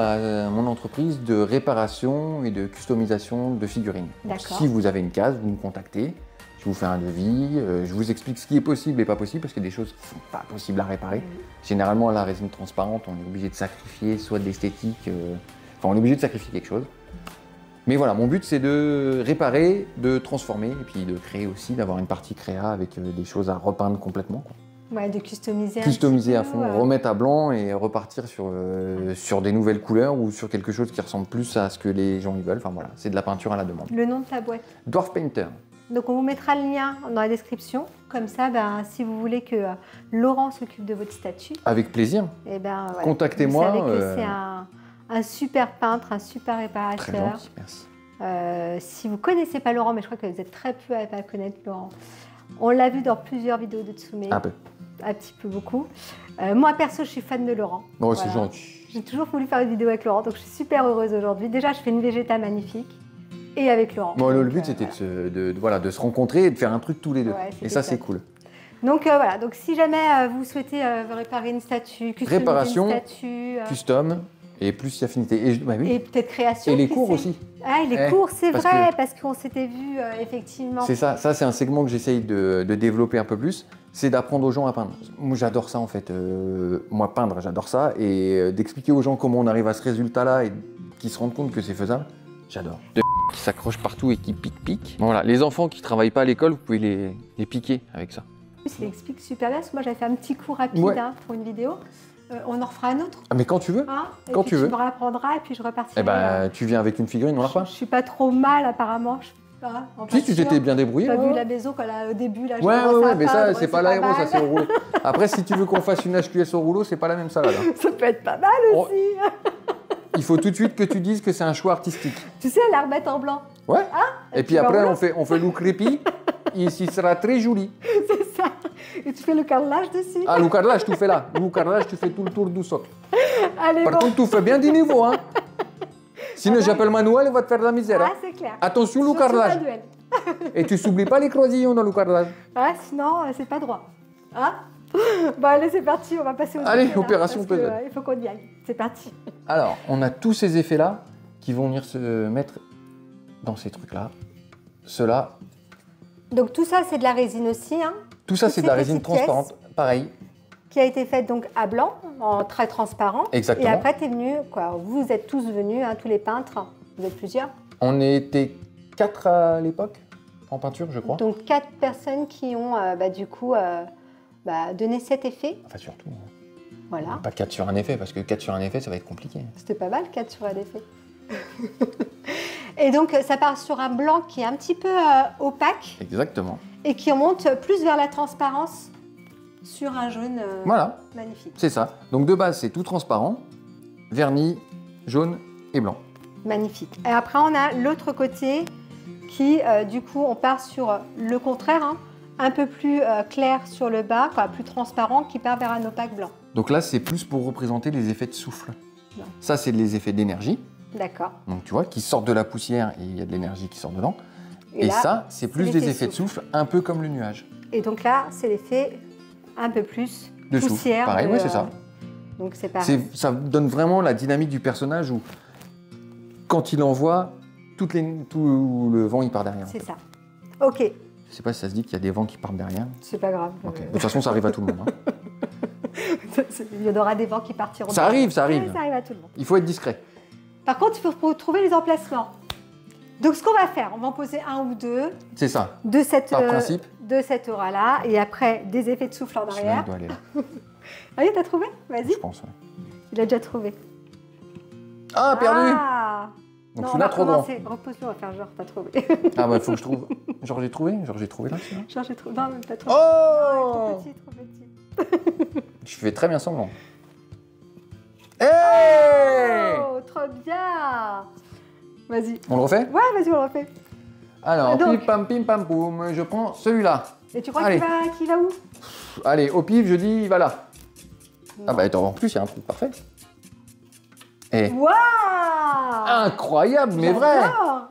mon entreprise de réparation et de customisation de figurines. Donc, D'accord. si vous avez une case, vous me contactez. Je vous fais un devis, je vous explique ce qui est possible et pas possible, parce qu'il y a des choses qui ne sont pas possibles à réparer. Généralement, à la résine transparente, on est obligé de sacrifier soit de l'esthétique, enfin, on est obligé de sacrifier quelque chose. Mais voilà, mon but, c'est de réparer, de transformer, et puis de créer aussi, d'avoir une partie créa avec des choses à repeindre complètement, quoi. Ouais, de customiser. Customiser un à petit fond, peu, remettre à blanc et repartir sur des nouvelles couleurs ou sur quelque chose qui ressemble plus à ce que les gens y veulent. Enfin voilà, c'est de la peinture à la demande. Le nom de ta boîte. Dwarf Painter. Donc, on vous mettra le lien dans la description. Comme ça, ben, si vous voulez que Laurent s'occupe de votre statue, Avec plaisir. eh ben, voilà. Contactez-moi, Vous savez que c'est un super peintre, un super Très réparateur. gentil, merci. Si vous ne connaissez pas Laurent, mais je crois que vous êtes très peu à connaître Laurent, on l'a vu dans plusieurs vidéos de Tsume, Un peu. un petit peu beaucoup. Moi, perso, je suis fan de Laurent. Oh, Voilà. c'est gentil. J'ai toujours voulu faire une vidéo avec Laurent, donc je suis super heureuse aujourd'hui. Déjà, je fais une Vegeta magnifique et avec Laurent. Bon, le Donc, but, c'était voilà. de se rencontrer et de faire un truc tous les deux. Ouais, Et c'était ça, top. c'est cool. Donc voilà, donc si jamais vous souhaitez réparer une statue, customiser Réparation, une statue, Custom et plus si affinité. Et, bah oui. et peut-être création. Et les qui cours sait. aussi. Ah, et les Eh, cours, c'est parce vrai, que- parce qu'on s'était vu effectivement. C'est ça, c'est un segment que j'essaye de développer un peu plus, c'est d'apprendre aux gens à peindre. Moi j'adore ça en fait, moi peindre j'adore ça, et d'expliquer aux gens comment on arrive à ce résultat-là et qu'ils se rendent compte que c'est faisable, j'adore. De qui s'accrochent partout et qui piquent. Voilà, les enfants qui travaillent pas à l'école, vous pouvez les piquer avec ça. Il explique super bien, parce que moi j'avais fait un petit cours rapide Ouais. pour une vidéo. On en refera un autre. Ah, mais quand tu veux, Hein, et Quand puis tu veux. me réapprendras et puis je repartirai. eh ben, tu viens avec une figurine, on la je refait. suis pas trop mal apparemment. En Si tu peinture. t'étais bien débrouillé. T'as ouais. vu la maison quand au début là. je Ouais, commençais à mais ça, peindre, c'est pas l'aéro, ça mal. c'est au rouleau. Après, si tu veux qu'on fasse une HQS au rouleau, c'est pas la même salade. Hein. Ça peut être pas mal Oh. aussi. Il faut tout de suite que tu dises que c'est un choix artistique. Tu sais, la remettre en blanc. Ouais. et Et puis puis après, voilà. on fait look creepy. Et il sera très joli. C'est ça. Et tu fais le carrelage dessus. Ah, le carrelage, tu fais là. Le carrelage, tu fais tout le tour du socle. Allez, Par bon. contre, tu fais bien du niveau, hein. Sinon, j'appelle Manuel, il va te faire de la misère. Ah, Hein. c'est clair. Attention, le Surtout carrelage. Manuel. Et tu s'oublies pas les croisillons dans le carrelage. Ah, sinon, c'est pas droit. Hein? Bon, allez, c'est parti, on va passer aux Allez, effets, là, opération parce que, puzzle. il faut qu'on y aille. C'est parti. Alors, on a tous ces effets-là qui vont venir se mettre dans ces trucs-là. Ceux-là, Donc, tout ça, c'est de la résine aussi, hein, tout ça, Toutes c'est de ces la résine petites pièces. transparente. Pareil, qui a été faite donc à blanc, en très transparent. Exactement. Et après, tu es venu, quoi. Vous êtes tous venus, hein, tous les peintres. Vous êtes plusieurs. on était 4 à l'époque en peinture, je crois. Donc, 4 personnes qui ont, du coup, donné cet effet. Enfin, surtout. Hein. Voilà. Pas 4 sur un effet, parce que 4 sur un effet, ça va être compliqué. C'était pas mal, 4 sur un effet. Et donc, ça part sur un blanc qui est un petit peu opaque Exactement. et qui remonte plus vers la transparence sur un jaune Voilà, magnifique. c'est ça. Donc de base, c'est tout transparent, vernis, jaune et blanc. Magnifique. Et après, on a l'autre côté qui, du coup, on part sur le contraire, hein, un peu plus clair sur le bas, quoi, plus transparent, qui part vers un opaque blanc. Donc là, c'est plus pour représenter les effets de souffle. Ouais. Ça, c'est les effets d'énergie. D'accord. Donc tu vois, qui sortent de la poussière et il y a de l'énergie qui sort dedans. Et là, ça, c'est plus l'effet des effets de souffle, un peu comme le nuage. Et donc là, c'est l'effet un peu plus De souffle. poussière. Pareil, oui, c'est ça. Donc c'est pareil. Ça donne vraiment la dynamique du personnage où, quand il envoie, tout le vent, il part derrière. C'est ça. Ok, Je sais pas si ça se dit qu'il y a des vents qui partent derrière. c'est pas grave. Ok. De toute façon, ça arrive à tout le monde. Hein. Il y en aura des vents qui partiront. Ça arrive, ça Ouais, arrive. ça arrive à tout le monde. Il faut être discret. Par contre, il faut trouver les emplacements. Donc ce qu'on va faire, on va en poser un ou deux C'est ça. de cette, Par principe. de cette aura-là, et après des effets de souffle en Celui-là, arrière. il doit aller là, Allez, t'as trouvé? Vas-y. je pense. Ouais. Il a déjà trouvé. Ah, perdu. Ah Donc non, on celui-là, va trop grand. commencer. Repose-le, on va faire genre t'as trouvé. Ah bah, il faut que je trouve. Genre, j'ai trouvé là, celui-là. Genre j'ai trouvé. Non, même t'as trouvé. Oh, Trop petit, trop petit. je fais très bien semblant. Hey, Oh, trop bien. Vas-y. on le refait? Ouais, vas-y, on le refait. Alors, Donc. pim pam poum, je prends celui-là. Et tu crois Allez. qu'il va où? Allez, au pif, je dis, il va là. Non. Ah bah attends, en plus, il y a un truc parfait. Et Waouh! incroyable, mais vrai. J'adore.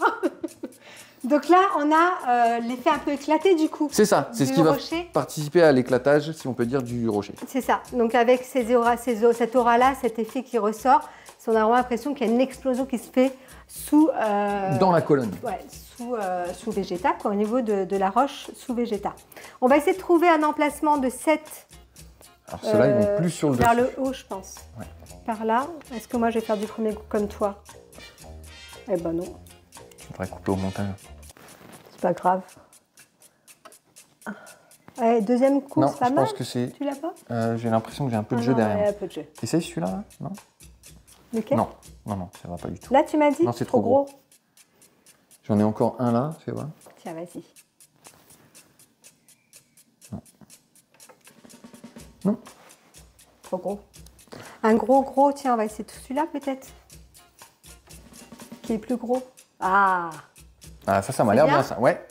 Donc là, on a l'effet un peu éclaté du coup. C'est ça, c'est ce Du qui va rocher. participer à l'éclatage, si on peut dire, du rocher. C'est ça. Donc avec cette aura-là, cet effet qui ressort, on a vraiment l'impression qu'il y a une explosion qui se fait sous... Dans la colonne. Ouais, sous végéta, quoi, au niveau de la roche sous végéta. On va essayer de trouver un emplacement de 7 Alors ceux-là, ils vont plus sur le vers dessus. le haut, je pense. Ouais. Par là. Est-ce que moi, je vais faire du premier coup comme toi? Eh ben non, Tu devrais couper au montage. c'est pas grave. Ouais, deuxième coup, Non, c'est pas je mal. pense que c'est... Tu l'as pas? j'ai l'impression que j'ai un peu de Ah jeu non, derrière. ouais, un peu de jeu. Essaye celui-là, là? Non? Lequel? Non, ça va pas du tout. Là, tu m'as dit? Non, c'est trop gros. J'en ai encore un là, fais voir. Tiens, vas-y. Non. Trop gros. Un gros, tiens, on va essayer celui-là peut-être. Qui est plus gros. Ah, Ah, ça m'a C'est l'air bien bien, ça. Ouais,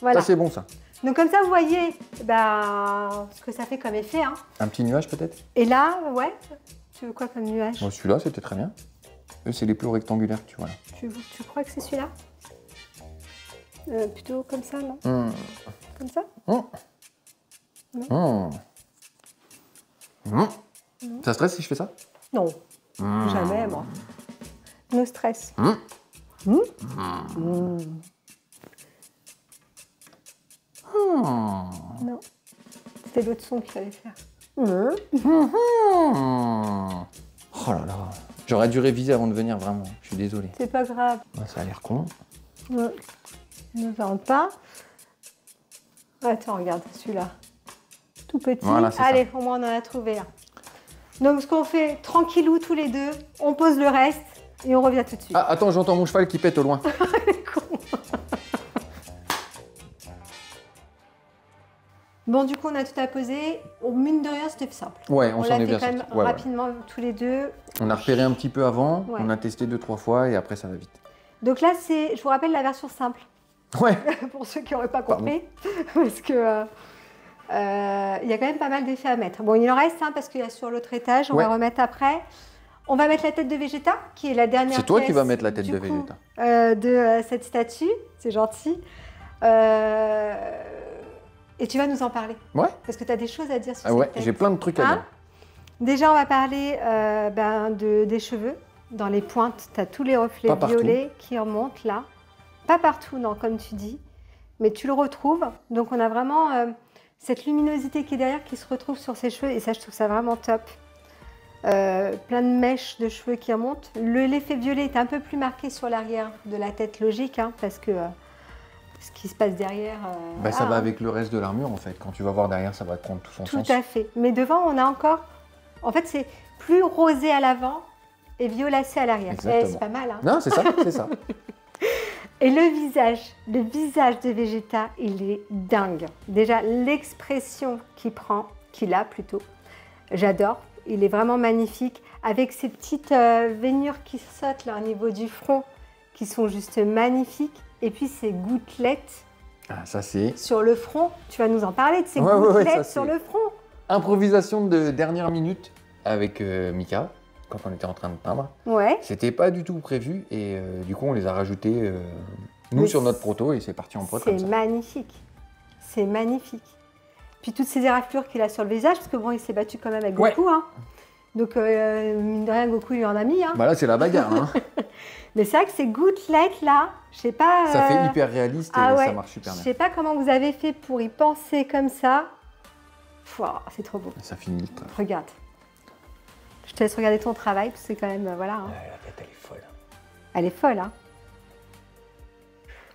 voilà. ça c'est bon, ça. Donc comme ça, vous voyez ce que ça fait comme effet. Hein. Un petit nuage, peut-être? Et là, ouais, tu veux quoi comme nuage? Bon, celui-là, c'était très bien. Eux, c'est les plus rectangulaires que tu vois là. Tu crois que c'est celui-là? Plutôt comme ça, non? Hum. Comme ça? Hum. Hum. Hum. Ça stresse si je fais ça? Non, Hum. jamais, moi. No stress. Hum. Hum? Hum. Hum. Non. C'était l'autre son qu'il fallait faire. Hum. Oh là là. J'aurais dû réviser avant de venir, vraiment. Je suis désolé. C'est pas grave. Ouais, ça a l'air con. Ouais. Ne vend pas. Attends, regarde, celui-là. Tout petit. Voilà, c'est Allez, au moins on en a trouvé un. Donc ce qu'on fait, tranquillou tous les deux, on pose le reste et on revient tout de suite. Ah, attends, j'entends mon cheval qui pète au loin. Bon, du coup, on a tout à poser. Mine de rien, c'était simple. Ouais, On on s'en l'a est fait bien quand même sorti. Ouais, ouais. rapidement tous les deux. On a repéré un petit peu avant, Ouais. on a testé 2-3 fois et après ça va vite. Donc là, je vous rappelle la version simple, Ouais, pour ceux qui n'auraient pas Pardon. compris. Parce que il y a quand même pas mal d'effets à mettre. Bon, il en reste, hein, parce qu'il y a sur l'autre étage, on Ouais. va remettre après. On va mettre la tête de Vegeta, qui est la dernière C'est toi qui pièce, vas mettre la tête du de coup, Vegeta. de cette statue. C'est gentil. Et tu vas nous en parler. Ouais. Parce que tu as des choses à dire sur Ah ouais, cette tête. j'ai plein de trucs à Hein? dire. Déjà, on va parler des cheveux. Dans les pointes, tu as tous les reflets Pas partout. violets qui remontent là. Pas partout, non, comme tu dis. Mais tu le retrouves. Donc, on a vraiment cette luminosité qui est derrière qui se retrouve sur ses cheveux. Et ça, je trouve ça vraiment top. Plein de mèches de cheveux qui remontent. L'effet violet est un peu plus marqué sur l'arrière de la tête, logique, hein, parce que ce qui se passe derrière... Ça va avec le reste de l'armure en fait. Quand tu vas voir derrière, ça va te prendre tout son Tout sens. à fait. Mais devant, on a encore... En fait, c'est plus rosé à l'avant et violacé à l'arrière. Exactement. C'est pas mal, hein? Non, c'est ça, c'est ça. Et le visage de Vegeta, il est dingue. Déjà, l'expression qu'il a plutôt, j'adore. Il est vraiment magnifique, avec ces petites veinures qui sautent là au niveau du front, qui sont juste magnifiques. Et puis ces gouttelettes Ah, ça c'est sur le front. Tu vas nous en parler de ces Ouais, ouais, gouttelettes ça, sur c'est- le front. improvisation de dernière minute avec Mika, quand on était en train de peindre. Ouais. C'était pas du tout prévu et du coup on les a rajoutés nous Mais sur notre proto et c'est parti en prod comme C'est ça. magnifique. C'est magnifique. Puis toutes ces éraflures qu'il a sur le visage, parce que bon, il s'est battu quand même avec Ouais. Goku. Hein. Donc, mine de rien, Goku lui en a mis. Hein. Bah là c'est la bagarre, hein. Mais c'est vrai que ces gouttelettes là, je sais pas. Ça fait hyper réaliste et Ah ouais, ça marche super je bien. sais pas comment vous avez fait pour y penser comme ça. Pouah, c'est trop beau. Et ça finit vite. Regarde. Je te laisse regarder ton travail, parce que c'est quand même, voilà. Hein. La tête elle est folle. Elle est folle, hein.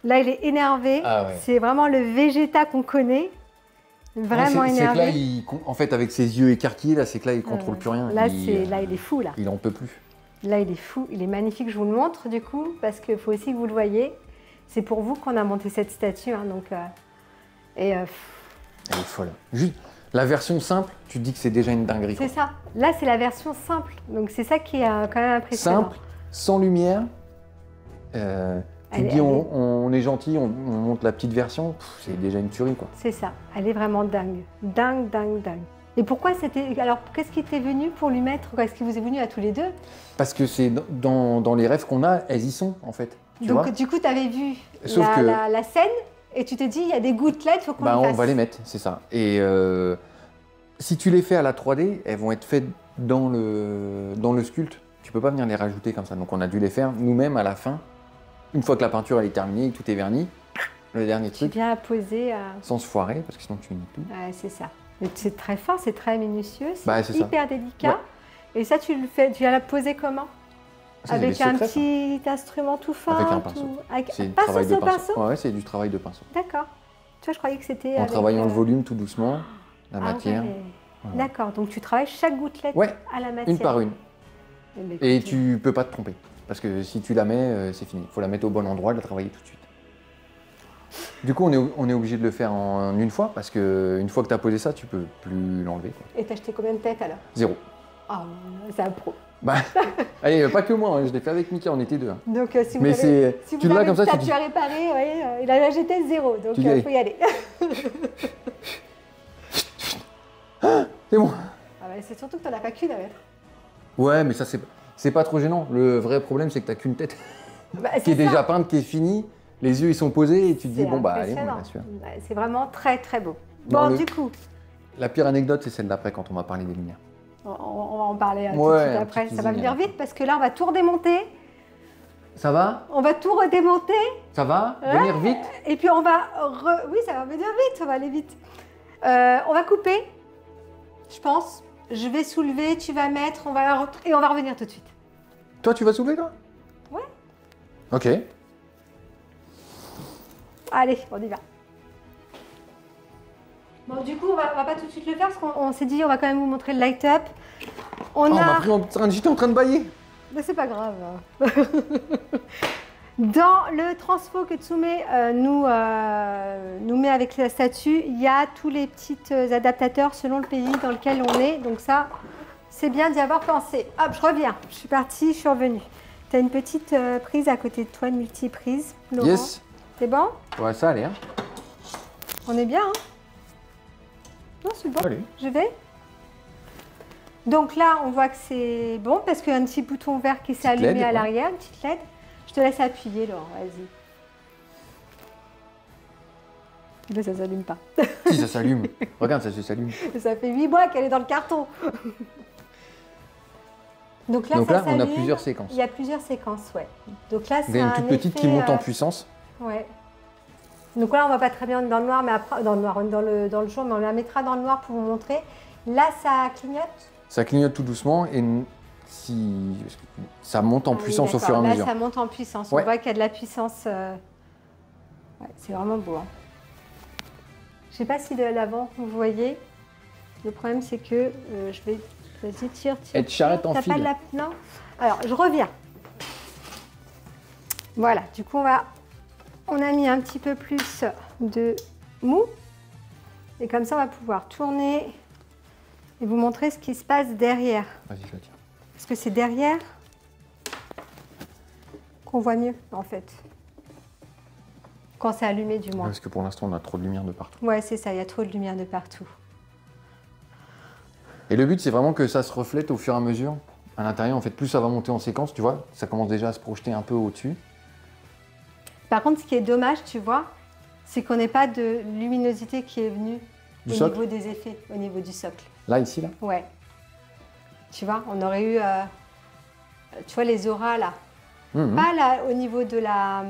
Là, il est énervé. Ah ouais. C'est vraiment le Vegeta qu'on connaît. Vraiment C'est que énervé. là, en fait, avec ses yeux écarquillés, là, c'est que là, il contrôle plus rien. Là, il il est fou, là. Il en peut plus. Là, il est fou. Il est magnifique. Je vous le montre, du coup, parce qu'il faut aussi que vous le voyez. C'est pour vous qu'on a monté cette statue. Hein, donc, Elle est folle. Juste la version simple, tu te dis que c'est déjà une dinguerie. c'est quoi. ça. Là, c'est la version simple. Donc, c'est ça qui est quand même impressionnant. Simple, sans lumière. Tu Elle te est- dis, on est gentil, on monte la petite version, c'est déjà une tuerie, quoi. C'est ça. Elle est vraiment dingue. Dingue, dingue, dingue. Et pourquoi c'était... Alors, qu'est-ce qui t'est venu pour lui mettre... Qu'est-ce qui vous est venu à tous les deux? Parce que c'est dans les rêves qu'on a, elles y sont, en fait. Tu Donc, vois du coup, tu avais vu Sauf que- la scène et tu t'es dit, il y a des gouttelettes, il faut qu'on Bah, le on fasse. va les mettre, c'est ça. Et si tu les fais à la 3D, elles vont être faites dans le sculpte. Tu peux pas venir les rajouter comme ça. Donc on a dû les faire nous-mêmes à la fin. Une fois que la peinture elle est terminée, que tout est verni, le dernier Tu truc, viens à poser... sans se foirer, parce que sinon tu niques tout. Ouais, c'est ça. Mais c'est très fort, c'est très minutieux, c'est Bah, c'est ça. hyper délicat. Et ça, tu le fais, tu viens la poser comment? Ça, c'est Avec des un secrets, ça. petit instrument tout fin? Avec un pinceau. C'est du Pinceau travail de sur pinceau. pinceau? Ouais, c'est du travail de pinceau. D'accord. Tu vois, je croyais que c'était... En avec, travaillant le volume tout doucement, la ah matière. ouais. Voilà. D'accord, donc tu travailles chaque gouttelette Ouais, à la matière. une par une. Eh ben, Et écoute, tu peux pas te tromper. Parce que si tu la mets, c'est fini. Il faut la mettre au bon endroit et la travailler tout de suite. Du coup, on est obligé de le faire en une fois, parce qu'une fois que tu as posé ça, tu peux plus l'enlever. Quoi. Et t'as acheté combien de têtes alors? 0. Ah, c'est un pro. Bah, allez, pas que moi, hein, je l'ai fait avec Mika, on était deux. Hein. Donc si vous Mais avez, c'est- si tu vous l'as avez comme ça, une tu dis- statue à réparer, ouais, il a acheté 0, donc Tu dis, il allez. faut y aller. C'est bon. Ah ouais, c'est surtout que t'en as pas qu'une à mettre. Ouais, mais ça, c'est pas trop gênant. Le vrai problème, c'est que t'as qu'une tête Bah, qui est c'est ça. déjà peinte, qui est finie. Les yeux, ils sont posés et tu te dis, C'est bon, bah, allez, on impressionnant. va sûr. Ouais, c'est vraiment très très beau. Dans Bon, le- du coup, La pire anecdote, c'est celle d'après quand on m'a parlé des lumières. on va en parler tout de Ouais, suite un après. petit Ça va teasing, venir vite parce que là, on va tout redémonter. Ça va? On va tout redémonter. Ça va? Ouais. Venir vite? Et puis on va... Oui, ça va venir vite, ça va aller vite. On va couper, je pense. Je vais soulever, tu vas mettre, et on va revenir tout de suite. Toi, tu vas soulever, là? Ouais. Ok. Allez, on y va. Bon, du coup, on va pas tout de suite le faire parce qu'on s'est dit on va quand même vous montrer le light-up. Oh, on m'a pris en train, j'étais en train de bailler. Mais c'est pas grave. Dans le transfo que Tsume nous met avec la statue, il y a tous les petits adaptateurs selon le pays dans lequel on est. Donc ça, c'est bien d'y avoir pensé. Hop, je reviens. Je suis partie, je suis revenue. Tu as une petite prise à côté de toi, une multiprise, Laurent. Yes. C'est bon? Ouais, ça allait, hein. On est bien, hein? Non, c'est bon. Allez. Je vais. Donc là, on voit que c'est bon parce qu'il y a un petit bouton vert qui s'est Petite allumé LED, à l'arrière, une petite LED. Je te laisse appuyer, Laurent, vas-y. Mais ça s'allume pas. Si, ça s'allume. Regarde, ça s'allume. Ça fait 8 mois qu'elle est dans le carton. Donc là, Donc ça là, on a s'allume. plusieurs séquences. Il y a plusieurs séquences, ouais. Donc là, Il c'est y a une un toute petite qui effet, monte en puissance. Ouais. Donc là, on va pas très bien dans le noir, mais après, dans le noir, dans le jour, mais on la mettra dans le noir pour vous montrer. Là, ça clignote. Ça clignote tout doucement et si ça monte en Ah oui, puissance au d'accord. fur et à là, mesure. ça monte en puissance. Ouais. On voit qu'il y a de la puissance. Ouais, c'est vraiment beau. Hein. Je sais pas si de l'avant, vous voyez. Le problème, c'est que je vais... Vas-y, tire. Elle te charrette en T'as fil. pas de la... Non. Alors, je reviens. Voilà, du coup, on a mis un petit peu plus de mou. Et comme ça, on va pouvoir tourner et vous montrer ce qui se passe derrière. Vas-y, je la tiens. Parce que c'est derrière qu'on voit mieux, en fait. Quand c'est allumé, du moins. Parce que pour l'instant, on a trop de lumière de partout. Ouais, c'est ça, il y a trop de lumière de partout. Et le but, c'est vraiment que ça se reflète au fur et à mesure. À l'intérieur, en fait, plus ça va monter en séquence, tu vois, ça commence déjà à se projeter un peu au-dessus. Par contre, ce qui est dommage, tu vois, c'est qu'on n'ait pas de luminosité qui est venue Du au socle. niveau des effets, au niveau du socle. Là, ici, là. Ouais. Tu vois, on aurait eu, tu vois, les auras là. Mhm. Pas là au niveau de la...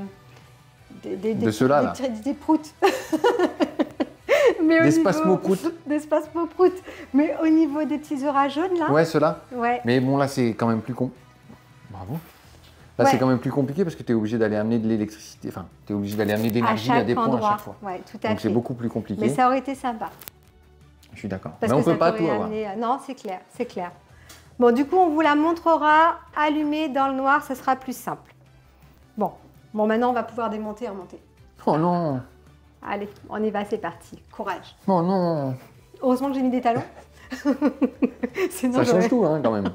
De ceux-là, là. Des proutes. Mais au Des niveau- spasmoproutes. Des spasmoproutes. Mais au niveau des petits auras jaunes là. Ouais, ceux-là. Ouais. Mais bon, là, c'est quand même plus Bravo. Là, Ouais. c'est quand même plus compliqué parce que tu es obligé d'aller amener de l'électricité. Enfin, tu es obligé d'aller amener de l'énergie à des points à chaque fois. Ouais, tout à Donc, c'est fait. beaucoup plus compliqué. Mais ça aurait été sympa. Je suis d'accord. Parce Mais on que ça peut pas t'aurait tout avoir. amené- Non, c'est clair, c'est clair. Bon, du coup, on vous la montrera allumée dans le noir, ce sera plus simple. Bon, maintenant, on va pouvoir démonter et remonter. Oh non. Allez, on y va, c'est parti. Courage. Oh non. Heureusement que j'ai mis des talons. Sinon, Ça j'aurais- change tout, hein, quand même.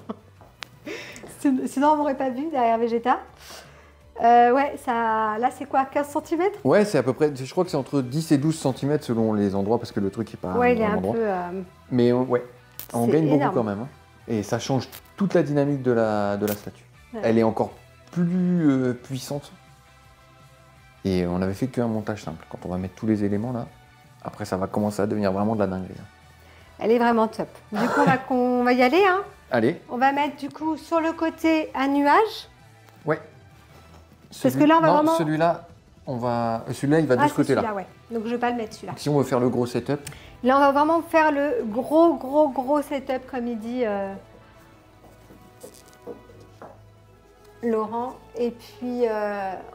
Sinon, on m'aurait pas vu derrière Vegeta. Ouais, ça... là, c'est quoi, 15 cm? Ouais, c'est à peu près. Je crois que c'est entre 10 et 12 cm selon les endroits parce que le truc est pas. Ouais, il est au même un endroit. peu... Mais ouais, on C'est gagne beaucoup énorme. quand même. Hein. Et ça change toute la dynamique de la statue. Ouais. Elle est encore plus puissante. Et on avait fait qu'un montage simple. Quand on va mettre tous les éléments là, après ça va commencer à devenir vraiment de la dinguerie. Hein. Elle est vraiment top. Du coup, on va y aller. Hein. Allez, On va mettre, du coup, sur le côté, un nuage. ouais. Parce que là, on va non, vraiment- celui-là, celui-là, il va de Ah, ce c'est côté-là. celui-là, ouais. Donc, je vais pas le mettre, celui-là. Si on veut faire le gros setup, Là, on va vraiment faire le gros setup, comme il dit Laurent. Et puis,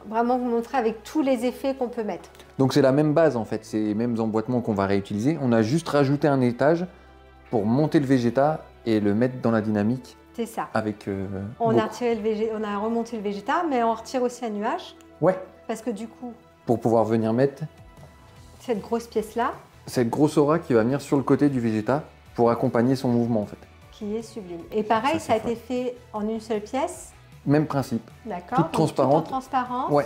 vraiment vous montrer avec tous les effets qu'on peut mettre. donc c'est la même base en fait, c'est les mêmes emboîtements qu'on va réutiliser. On a juste rajouté un étage pour monter le Vegeta et le mettre dans la dynamique C'est ça. avec. On beaucoup. a, on a remonté le Vegeta, mais on retire aussi un nuage. Ouais, Parce que du coup, pour pouvoir venir mettre cette grosse pièce-là, cette grosse aura qui va venir sur le côté du Vegeta pour accompagner son mouvement en fait. qui est sublime. Et pareil, Ça, ça a c'est été fait en une seule pièce. Même principe. D'accord. Toute Donc, transparente. Tout en transparence. Ouais.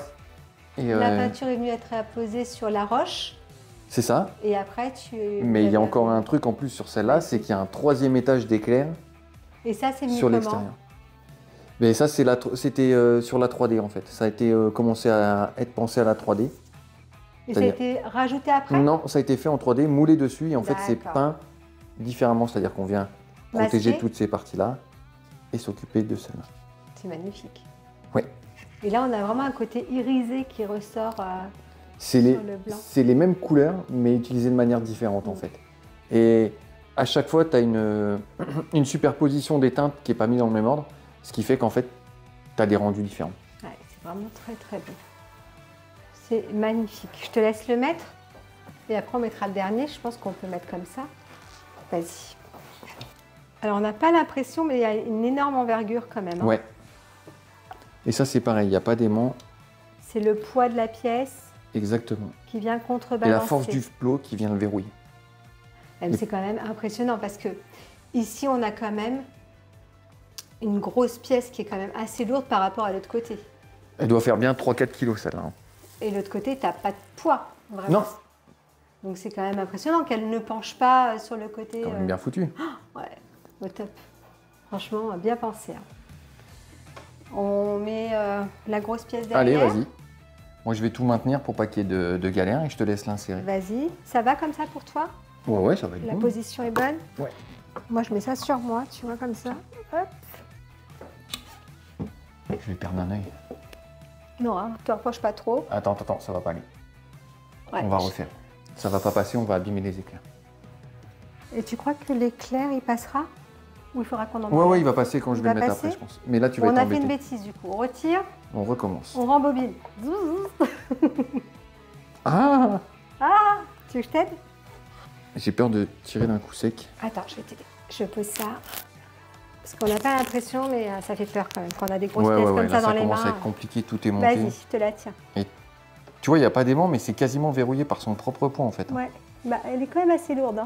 Et La peinture est venue être apposée sur la roche. c'est ça. Et après, tu... Mais il y a encore un truc en plus sur celle-là, c'est qu'il y a un troisième étage d'éclair Et ça, c'est mis sur comment? l'extérieur. Mais ça, c'était sur la 3D en fait. Ça a été commencé à être pensé à la 3D. Et ça a été rajouté après? Non, ça a été fait en 3D, moulé dessus, et en fait c'est D'accord. peint différemment, c'est-à-dire qu'on vient protéger Masqué. toutes ces parties-là et s'occuper de celle-là. C'est magnifique. Ouais. Et là, on a vraiment un côté irisé qui ressort. C'est Sur le blanc. les mêmes couleurs, mais utilisées de manière différente en fait. Et à chaque fois, tu as une superposition des teintes qui n'est pas mise dans le même ordre, ce qui fait qu'en fait, tu as des rendus différents. Ouais, c'est vraiment très beau. C'est magnifique. Je te laisse le mettre. Et après, on mettra le dernier. Je pense qu'on peut mettre comme ça. Vas-y. Alors, on n'a pas l'impression, mais il y a une énorme envergure quand même. Hein. Ouais. Et ça, c'est pareil, il n'y a pas d'aimant. C'est le poids de la pièce Exactement. qui vient Et contrebalancer. la force du flot qui vient le verrouiller. Mais c'est quand même impressionnant parce que ici, on a quand même une grosse pièce qui est quand même assez lourde par rapport à l'autre côté. Elle doit faire bien 3-4 kilos celle-là. hein. Et l'autre côté, tu n'as pas de poids, vraiment. Non. Donc c'est quand même impressionnant qu'elle ne penche pas sur le côté. Quand même bien foutu. Ouais, au top. Franchement, bien pensé. Hein. On met la grosse pièce derrière. Allez, vas-y. Moi, je vais tout maintenir pour pas qu'il y ait de galère et je te laisse l'insérer. Vas-y. Ça va comme ça pour toi? Ouais, ça va être La bon. position est bonne? Ouais. Moi, je mets ça sur moi, tu vois, comme ça. Hop. Je vais perdre un œil. Non, hein, te rapproche pas trop. Attends, ça va pas aller. Ouais. On va refaire. Ça va pas passer, on va abîmer les éclairs. Et tu crois que l'éclair, il passera? Ou il faudra qu'on en Ouais, il va passer quand je vais le mettre passer après, je pense. Mais là, tu vas On être a fait une embêté. bêtise, du coup. On retire, On recommence. on rembobine. Zouzou. Ah! Ah! Tu veux que je t'aide? J'ai peur de tirer d'un coup sec. Attends, je vais t'aider. Je pose ça. Parce qu'on n'a pas l'impression, mais ça fait peur quand même. Quand on a des grosses pièces comme là, ça dans les commence mains. à être compliqué, tout est monté. Vas-y, je te la tiens. Tu vois, il n'y a pas d'aimant, mais c'est quasiment verrouillé par son propre poids, en fait. Ouais. Bah, elle est quand même assez lourde. Hein.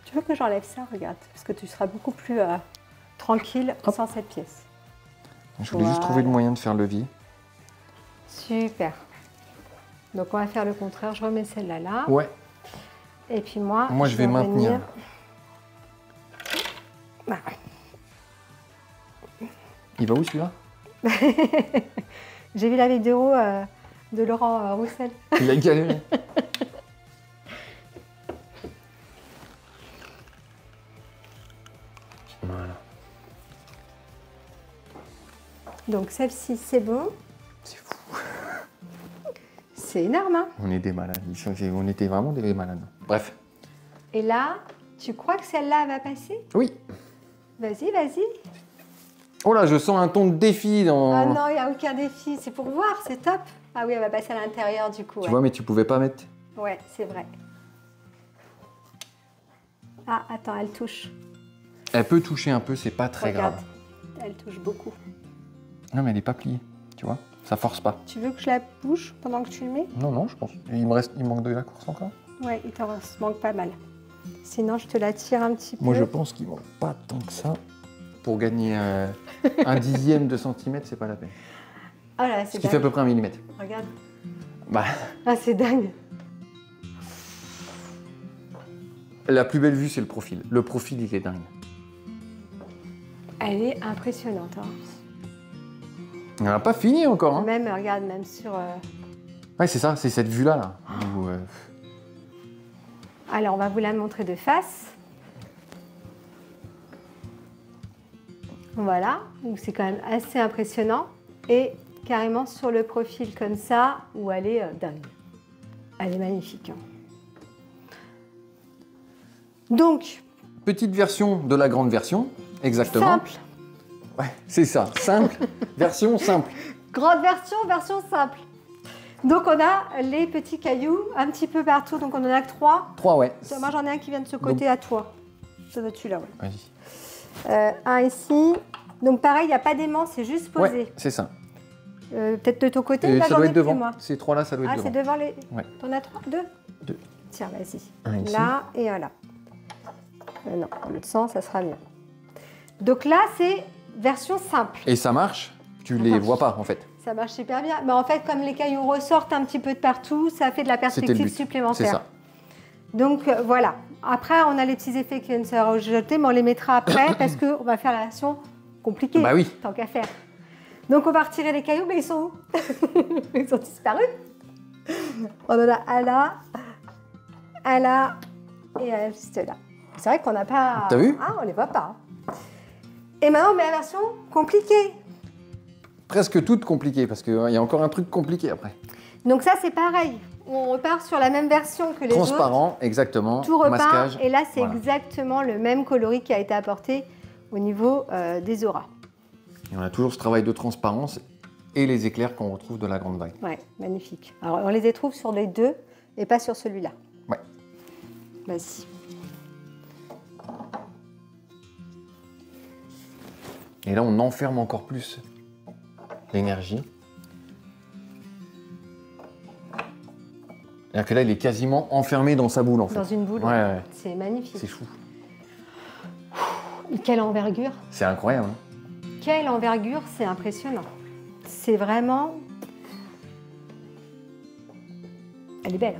Tu veux que j'enlève ça? Regarde. Parce que tu seras beaucoup plus tranquille sans cette pièce. Je voulais juste trouver le moyen de faire levier. Super. Donc, on va faire le contraire. Je remets celle-là là. Ouais. Et puis moi, Je vais maintenir. Bah. Il va où, celui-là? J'ai vu la vidéo de Laurent Roussel. Il a galéré. Voilà. Donc celle-ci, c'est bon. C'est fou. C'est énorme, hein? On est des malades. On était vraiment des malades. Bref. Et là, tu crois que celle-là va passer? Oui. Vas-y, vas-y. Oh là, je sens un ton de défi dans... Ah non, il n'y a aucun défi. C'est pour voir, c'est top. Ah oui, elle va passer à l'intérieur du coup. Tu Ouais, vois, mais tu pouvais pas mettre... ouais, c'est vrai. Ah, attends, elle touche. Elle peut toucher un peu, c'est pas très Regarde. grave. Elle touche beaucoup. Non, mais elle est pas pliée. Tu vois, ça force pas. Tu veux que je la bouge pendant que tu le mets? Non, je pense. Il manque de la course encore. Ouais, il t'en manque pas mal. Sinon, je te la tire un petit peu. Moi, je pense qu'il manque pas tant que ça. Pour gagner un dixième de centimètre, c'est pas la peine. Oh là, Ce c'est qui fait à dingue. peu près 1 millimètre. Regarde. Bah, Ah, c'est dingue. la plus belle vue, c'est le profil. Le profil, il est dingue. Elle est impressionnante. Hein. On n'a pas fini encore. Hein. Même, regarde, même sur... Ouais, c'est ça, c'est cette vue-là. Là, où, Alors, on va vous la montrer de face. Voilà, donc c'est quand même assez impressionnant. Et carrément sur le profil comme ça, où elle est dingue. Elle est magnifique. Hein. Donc, Petite version de la grande version, exactement. simple. Ouais, c'est ça, simple. Version simple. Grande version, version simple. Donc, on a les petits cailloux un petit peu partout. Donc, on en a que 3. 3, ouais. Moi, j'en ai un qui vient de ce côté à toi. Ça doit être celui-là, ouais. Vas-y. Un ici. Donc, pareil, il n'y a pas d'aimant, c'est juste posé. Ouais, c'est ça. Peut-être de ton côté. Et Là, ça j'en doit ai être plus, devant. moi. Ces 3-là, ça doit être Ah, devant. c'est devant les... Ouais. T'en as 3? 2? 2. Tiens, vas-y. Un ici. Là et un là. Non, dans l'autre sens, ça sera mieux. Donc là, c'est version simple. Et ça marche, tu Ça les marche. vois pas en fait. Ça marche super bien. Mais en fait, comme les cailloux ressortent un petit peu de partout, ça fait de la C'était le perspective but. C'est supplémentaire. ça. Donc voilà. Après, on a les petits effets qui viennent se rajouter, mais on les mettra après parce qu'on va faire la version compliquée. Bah oui. Tant qu'à faire. Donc on va retirer les cailloux, mais ils sont où? Ils ont disparu. On en a un là et un juste là. C'est vrai qu'on n'a pas... T'as vu? Ah, on les voit pas. Et maintenant, on met la version compliquée. Presque toutes compliquées parce qu'il y a encore un truc compliqué après. Donc ça, c'est pareil. On repart sur la même version que les autres. Transparent, exactement. Tout repart. Masquage. Et là, c'est Voilà. exactement le même coloris qui a été apporté au niveau des auras. Et on a toujours ce travail de transparence et les éclairs qu'on retrouve de la grande vague. Ouais, magnifique. Alors, on les trouve sur les deux et pas sur celui-là. Ouais. Vas-y. Et là, on enferme encore plus l'énergie. C'est-à-dire que là, il est quasiment enfermé dans sa boule en fait. Dans une boule. Ouais. C'est magnifique. C'est fou. Quelle envergure. C'est incroyable. Hein. Quelle envergure, c'est impressionnant. C'est vraiment... Elle est belle.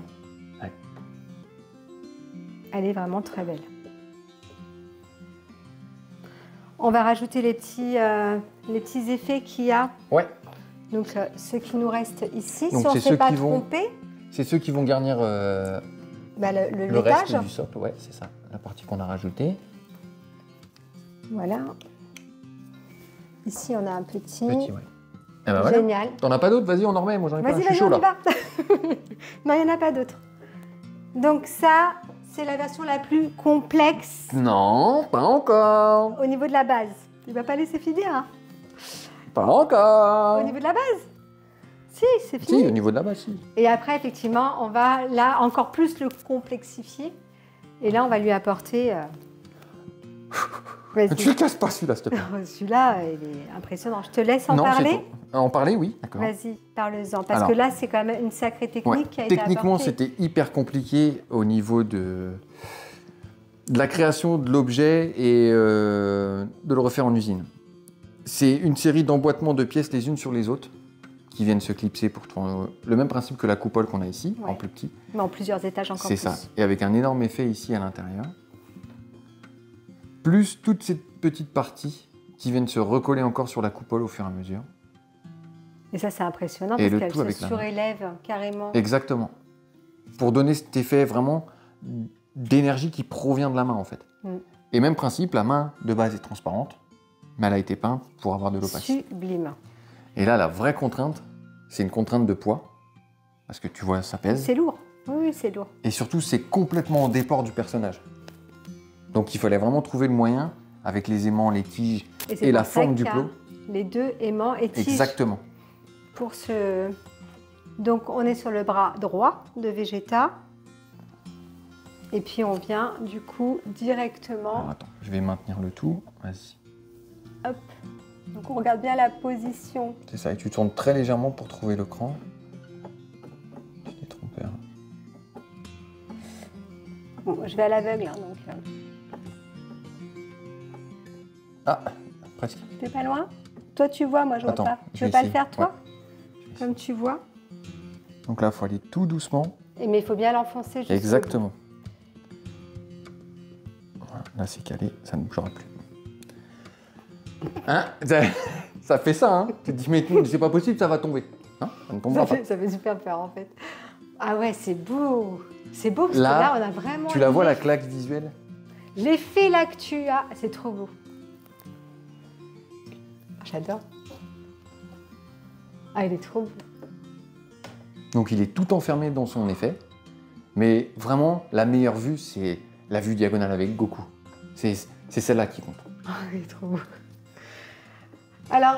Hein. Ouais. Elle est vraiment très belle. On va rajouter les petits effets qu'il y a. Ouais. Donc, ce qui nous reste ici, Donc, si on ne c'est s'est ceux pas qui vont- trompé, C'est ceux qui vont garnir le le laitage. reste du socle. Ouais, c'est ça, la partie qu'on a rajoutée. Voilà. Ici, on a un petit. Petit, ouais. Eh ben voilà. Génial. T'en as pas d'autres? Vas-y, on en remet. Moi, j'en ai pas. Vas-y, Je suis vas-y, chaud on y là. va. Non, il n'y en a pas d'autres. Donc ça, c'est la version la plus complexe Non, pas encore. au niveau de la base. Il va pas laisser finir. Hein. Pas encore. Au niveau de la base. Si, c'est fini. Si, au niveau de la base, si. Et après, effectivement, on va là encore plus le complexifier. Et là, on va lui apporter... Vas-y. Tu le casses pas celui-là, s'il te plaît. Celui-là, il est impressionnant. Je te laisse en Non, c'est parler. tout. En parler, oui, d'accord. Vas-y, parle-en. Parce Alors, que là, c'est quand même une sacrée technique Ouais. qui a été Techniquement, apportée. c'était hyper compliqué au niveau de la création de l'objet et de le refaire en usine. C'est une série d'emboîtements de pièces les unes sur les autres qui viennent se clipser pour le même principe que la coupole qu'on a ici, Ouais. en plus petit. Mais en plusieurs étages encore C'est plus. ça. Et avec un énorme effet ici à l'intérieur. Plus toutes ces petites parties qui viennent se recoller encore sur la coupole au fur et à mesure. Et ça, c'est impressionnant Et le parce tout qu'elle avec se la main. surélève carrément. Exactement. Pour donner cet effet vraiment d'énergie qui provient de la main en fait. Mm. Et même principe, la main de base est transparente, mais elle a été peinte pour avoir de l'opacité. Sublime. Et là, la vraie contrainte, c'est une contrainte de poids. Parce que tu vois, ça pèse. C'est lourd. Oui, c'est lourd. Et surtout, c'est complètement en déport du personnage. Donc il fallait vraiment trouver le moyen, avec les aimants, les tiges c'est et la pour ça forme du qu'il y a plot. Les deux aimants et tiges. Exactement. Pour ce... Donc, on est sur le bras droit de Vegeta. Et puis, on vient, du coup, directement... Alors attends, je vais maintenir le tout. Vas-y. Hop. Donc, on regarde bien la position. C'est ça, et tu tournes très légèrement pour trouver le cran. Je t'ai trompé. Hein. Bon, je vais à l'aveugle, hein, donc... Ah, presque. T'es pas loin? Toi, tu vois, moi, je vois Attends, pas. je Tu veux vais pas le essayer. faire, toi? Ouais. Comme tu vois. Donc là, il faut aller tout doucement. Mais il faut bien l'enfoncer jusqu'au bout. Exactement. Voilà, là, c'est calé, ça ne bougera plus. Hein? Ça fait ça, hein? Tu te dis, mais c'est pas possible, ça va tomber. Hein? Ça ne tombera pas. Ça fait super peur, en fait. Ah ouais, c'est beau. C'est beau, parce Là, que là, on a vraiment... Tu la vois, la claque visuelle? L'effet là que tu as, c'est trop beau. J'adore. Ah, il est trop beau. Donc il est tout enfermé dans son effet. Mais vraiment, la meilleure vue, c'est la vue diagonale avec Goku. C'est celle-là qui compte. Ah, il est trop beau. Alors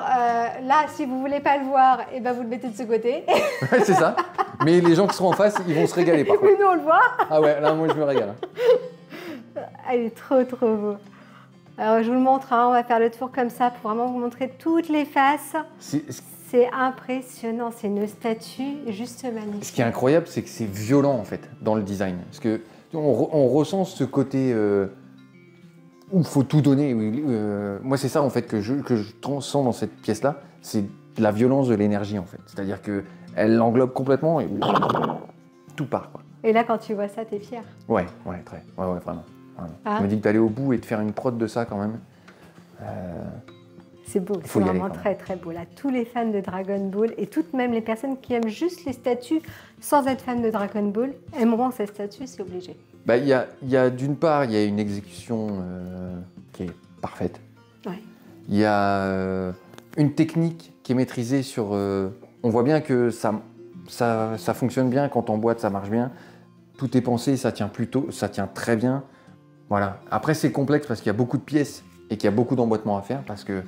là, si vous voulez pas le voir, eh ben, vous le mettez de ce côté. Ouais, c'est ça. Mais les gens qui seront en face, ils vont se régaler par Mais contre. nous, on le voit. Ah ouais, là, moi, je me régale. Ah, il est trop, trop beau. Alors, je vous le montre, hein, on va faire le tour comme ça pour vraiment vous montrer toutes les faces. C'est impressionnant, c'est une statue juste magnifique. Ce qui est incroyable, c'est que c'est violent en fait dans le design. Parce que on ressent ce côté où il faut tout donner. Moi, c'est ça en fait que je sens dans cette pièce-là. C'est la violence de l'énergie en fait. C'est-à-dire qu'elle l'englobe complètement et tout part. Quoi. Et là, quand tu vois ça, t'es fier. Ouais, très. Ouais, vraiment. Ah. Je me dis que d'aller au bout et de faire une prod de ça quand même. C'est beau, Faut c'est y aller, vraiment quand très très beau. Là, tous les fans de Dragon Ball et toutes même les personnes qui aiment juste les statues sans être fans de Dragon Ball aimeront cette statue, c'est obligé. Bah, il y a d'une part, il y a une exécution qui est parfaite. Ouais. Il y a une technique qui est maîtrisée sur... on voit bien que ça fonctionne bien, quand on boite, ça marche bien. Tout est pensé, ça tient très bien. Voilà. Après, c'est complexe parce qu'il y a beaucoup de pièces et qu'il y a beaucoup d'emboîtements à faire parce que,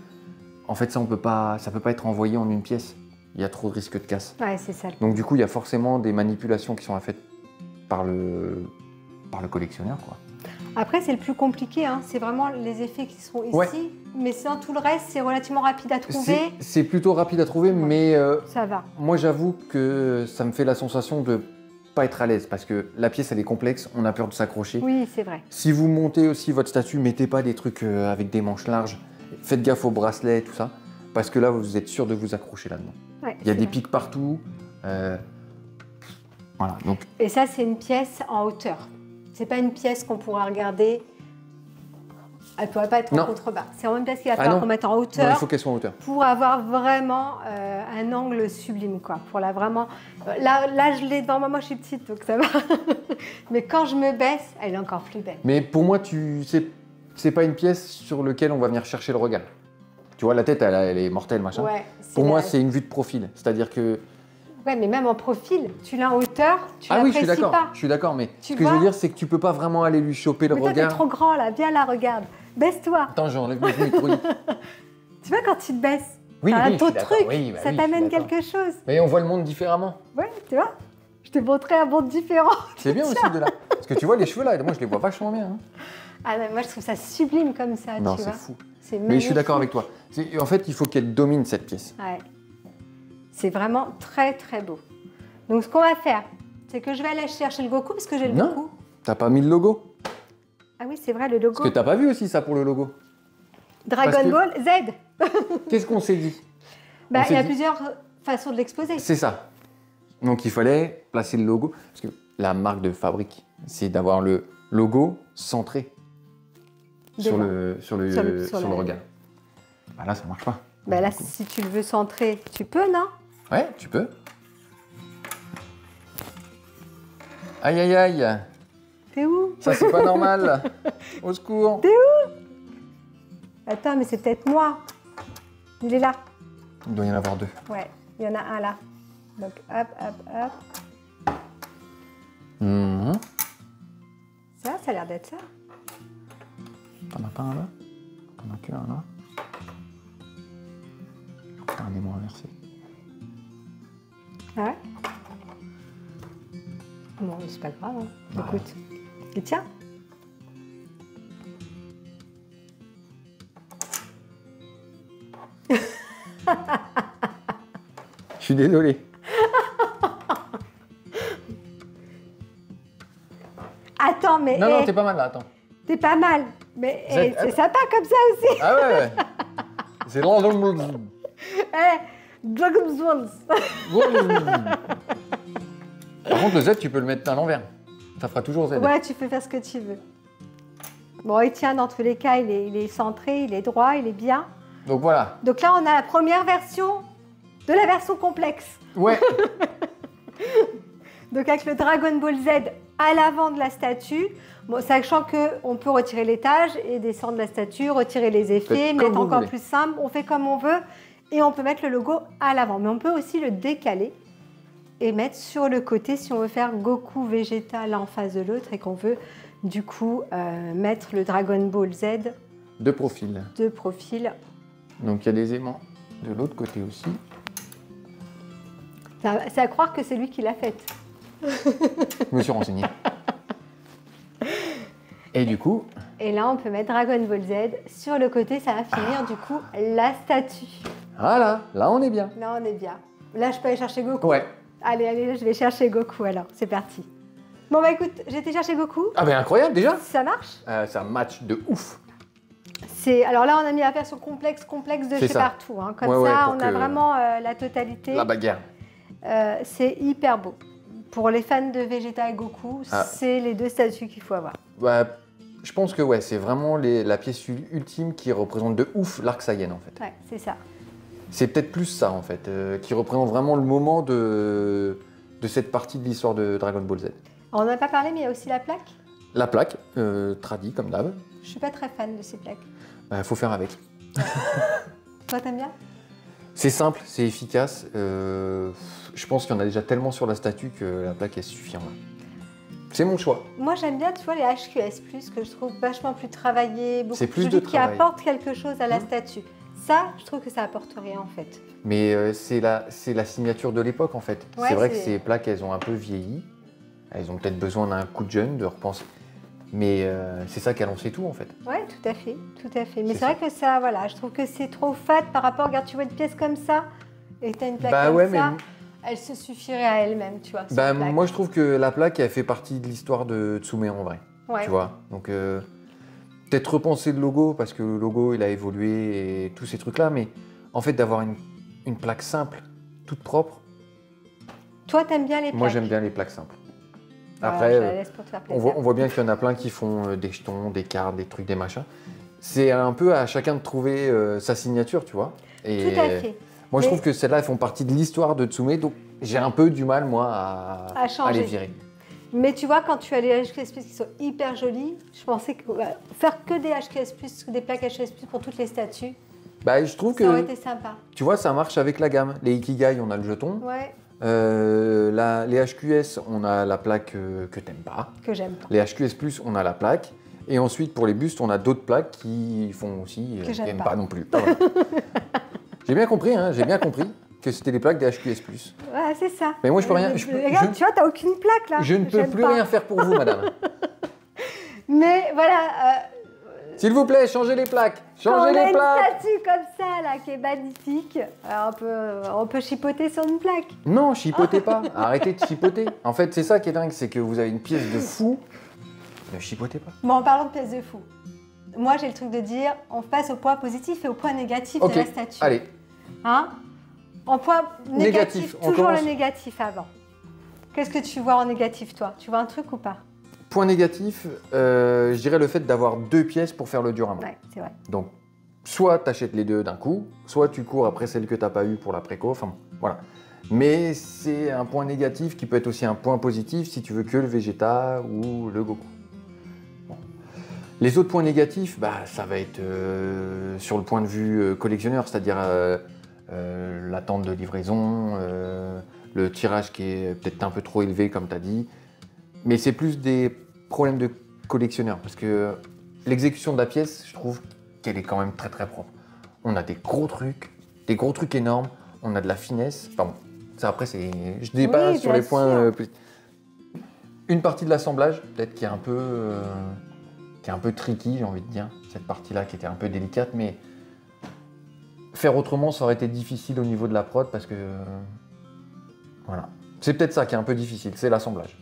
en fait, ça peut pas être envoyé en une pièce. Il y a trop de risques de casse. Ouais, c'est ça. Donc, du coup, il y a forcément des manipulations qui sont faites par le collectionneur, quoi. Après, c'est le plus compliqué, hein. C'est vraiment les effets qui sont ici. Ouais. Mais sinon, tout le reste, c'est relativement rapide à trouver. C'est plutôt rapide à trouver, mais Ça va. moi, j'avoue que ça me fait la sensation de pas être à l'aise parce que la pièce, elle est complexe, on a peur de s'accrocher. Oui, c'est vrai. Si vous montez aussi votre statue, mettez pas des trucs avec des manches larges. Faites gaffe aux bracelets, tout ça, parce que là, vous êtes sûr de vous accrocher là-dedans. Ouais, Il y a c'est des vrai. pics partout. Voilà, donc Et ça, c'est une pièce en hauteur. C'est pas une pièce qu'on pourra regarder Elle ne pourrait pas être en Non. contrebas. C'est en même place qu'il va Ah falloir non. qu'on mette en Non, hauteur il faut qu'elle soit en hauteur. pour avoir vraiment un angle sublime, quoi. Pour la vraiment... Là, je l'ai devant moi, je suis petite, donc ça va. Mais quand je me baisse, elle est encore plus belle. Mais pour moi, c'est pas une pièce sur laquelle on va venir chercher le regard. Tu vois, la tête, elle est mortelle, machin. Ouais, Pour moi, c'est une vue de profil. C'est-à-dire que... Ouais, mais même en profil, tu l'as en hauteur, tu Ah oui, je l'apprécies suis d'accord. pas. Je suis d'accord, mais Tu ce que je veux vois dire, c'est que tu peux pas vraiment aller lui choper le Mais toi, t'es regard. trop grand, là. Viens là, regarde. Baisse-toi. Attends, j'enlève le micro. Tu vois, quand tu te baisses, Oui, t'as oui, un je taux suis de d'accord. truc, Oui, bah ça oui, t'amène je suis d'accord. quelque chose. Mais on voit le monde différemment. Ouais, tu vois. Je t'ai montré un monde différent. C'est bien aussi de là. Parce que tu vois, les cheveux là, moi je les vois vachement bien. Hein. Ah non, moi, je trouve ça sublime comme ça, Non, tu c'est vois. fou. C'est Mais je suis magnifique. d'accord avec toi. En fait, il faut qu'elle domine cette pièce. Ouais. C'est vraiment très, très beau. Donc, ce qu'on va faire, c'est que je vais aller chercher le Goku, parce que j'ai le Non. Goku. T'as pas mis le logo? Ah oui, c'est vrai, le logo. Parce que t'as pas vu aussi ça pour le logo. Dragon parce que- Ball Z. Qu'est-ce qu'on s'est dit? Bah, On s'est il y a dit- plusieurs façons de l'exposer. C'est ça. Donc il fallait placer le logo. Parce que la marque de fabrique, c'est d'avoir le logo centré sur Devant. le, sur le, Sur le- sur sur le la- regard. Bah là, ça marche pas. Bah là, Du coup. si tu le veux centrer, tu peux, non? Ouais, tu peux. Aïe, aïe, aïe. T'es où? Ça, c'est pas normal. Au secours. Attends, mais c'est peut-être moi. Il est là. Il doit y en avoir deux. Ouais, il y en a un là. Donc, hop, hop, hop. Mhm. Ça a l'air d'être ça. T'en as pas un là? T'en as que un là? Putain, un aimant inversé. Ah ouais? Bon, c'est pas grave, hein. Ouais. Écoute. Et tiens. Je suis désolé. Attends, mais Non, non, eh, t'es pas mal là, attends. t'es pas mal. Mais C'est- eh, c'est sympa comme ça aussi. Ah ouais, ouais. C'est long. Eh, Dragon Balls. Par contre, le Z, tu peux le mettre à l'envers. Ça fera toujours Z. Ouais, tu peux faire ce que tu veux. Bon, il tient dans tous les cas, il est centré, il est droit, il est bien. Donc voilà. Donc là, on a la première version de la version complexe. Ouais. Donc avec le Dragon Ball Z à l'avant de la statue, bon, sachant qu'on peut retirer l'étage et descendre la statue, retirer les effets, Faites comme mettre vous encore voulez. plus simple, on fait comme on veut et on peut mettre le logo à l'avant. Mais on peut aussi le décaler et mettre sur le côté si on veut faire Goku Vegeta l'un en face de l'autre et qu'on veut du coup mettre le Dragon Ball Z De profil. de profil. Donc il y a des aimants de l'autre côté aussi. C'est à croire que c'est lui qui l'a faite. Je me suis renseigné. Et du coup, Et là, on peut mettre Dragon Ball Z sur le côté, ça va finir du coup la statue. voilà, là on est bien. Là, on est bien. Là, je peux aller chercher Goku. Ouais. Allez, je vais chercher Goku alors. C'est parti. Bon, bah écoute, j'ai été chercher Goku. Ah ben incroyable déjà. Ça marche. C'est un match de ouf. Alors là, on a mis la version complexe de C'est chez ça. partout. Hein. Comme Ouais, ouais, ça, pour on a que- vraiment la totalité. La bagarre. C'est hyper beau. Pour les fans de Vegeta et Goku, Ah. c'est les deux statues qu'il faut avoir. Bah, je pense que ouais, c'est vraiment la pièce ultime qui représente de ouf l'arc Saiyan en fait. Ouais, c'est ça. C'est peut-être plus ça en fait, qui représente vraiment le moment de cette partie de l'histoire de Dragon Ball Z. On n'en a pas parlé, mais il y a aussi la plaque. La plaque, tradie comme d'hab, Je suis pas très fan de ces plaques. faut faire avec. Toi, t'aimes bien? C'est simple, c'est efficace. Je pense qu'il y en a déjà tellement sur la statue que la plaque elle suffit en vrai. C'est mon choix. Moi, j'aime bien, tu vois, les HQS+, que je trouve vachement plus travaillés, beaucoup C'est plus plus de jolis, qui travail. apportent quelque chose à la Mmh. statue. Ça, je trouve que ça apporte rien, en fait. Mais c'est la signature de l'époque en fait. Ouais, c'est vrai que c'est- ces plaques elles ont un peu vieilli. Elles ont peut-être besoin d'un coup de jeune, de repenser. Mais c'est ça qui a lancé tout en fait. Ouais, tout à fait, tout à fait. Mais C'est c'est vrai que ça, voilà, je trouve que c'est trop fat par rapport, regarde, tu vois une pièce comme ça, et t'as une plaque Bah comme ouais, ça, mais elle se suffirait à elle-même, tu vois. cette bah, plaque. moi je trouve que la plaque elle fait partie de l'histoire de Tsume en vrai. Ouais. Tu vois. Donc peut-être repenser le logo parce que le logo il a évolué et tous ces trucs là, mais en fait d'avoir une plaque simple, toute propre. Toi, t'aimes bien les plaques. Moi j'aime bien les plaques simples. Voilà, Après, je la laisse pour te faire on plaisir. voit bien qu'il y en a plein qui font des jetons, des cartes, des trucs, des machins. c'est un peu à chacun de trouver sa signature, tu vois. Et Tout à fait. moi, je trouve que celles-là, elles font partie de l'histoire de Tsume, donc j'ai un peu du mal, moi, À changer. les virer. Mais tu vois, quand tu as les HQS+, qui sont hyper jolis, je pensais que faire que des HQS+, des plaques HQS+, pour toutes les statues, Bah, je trouve ça aurait que, été sympa. tu vois, ça marche avec la gamme. Les Ikigai, on a le jeton. Ouais, Les HQS, on a la plaque que t'aimes pas. que j'aime pas. Les HQS+, on a la plaque. Et ensuite, pour les bustes, on a d'autres plaques qui font aussi, Que j'aime t'aimes pas. pas non plus. Ah, voilà. J'ai bien compris, hein, j'ai bien compris que c'était les plaques des HQS+. Ouais, c'est ça. Mais moi, je peux rien. Regarde, tu vois, t'as aucune plaque là. Je ne peux J'aime plus pas. rien faire pour vous, madame. Mais voilà, S'il vous plaît, changez les plaques. quand Changez on a les une plaques. statue comme ça là, qui est magnifique, alors on peut chipoter sur une plaque. Non, chipotez pas. Arrêtez de chipoter. En fait, c'est ça qui est dingue, c'est que vous avez une pièce de fou. Ne chipotez pas. Bon, en parlant de pièces de fou, moi j'ai le truc de dire, on passe au point positif et au point négatif Ok, de la statue. allez. Hein? En point négatif, on toujours commence. le négatif avant. Qu'est-ce que tu vois en négatif, toi? Tu vois un truc ou pas? Point négatif, je dirais le fait d'avoir 2 pièces pour faire le diorama. Ouais, c'est vrai. Donc, soit tu achètes les deux d'un coup, soit tu cours après celle que tu n'as pas eue pour la préco, enfin voilà. Mais c'est un point négatif qui peut être aussi un point positif si tu veux que le Vegeta ou le Goku. Bon. Les autres points négatifs, bah, ça va être sur le point de vue collectionneur, c'est-à-dire l'attente de livraison, le tirage qui est peut-être un peu trop élevé comme tu as dit. Mais c'est plus des problèmes de collectionneur parce que l'exécution de la pièce, je trouve qu'elle est quand même très très propre. On a des gros trucs énormes, on a de la finesse. Enfin bon, ça après c'est, je dépasse Oui, sur bien les points. sûr. Une partie de l'assemblage, peut-être qui est un peu tricky, j'ai envie de dire. Cette partie-là qui était un peu délicate, mais faire autrement, ça aurait été difficile au niveau de la prod parce que voilà. C'est peut-être ça qui est un peu difficile, c'est l'assemblage.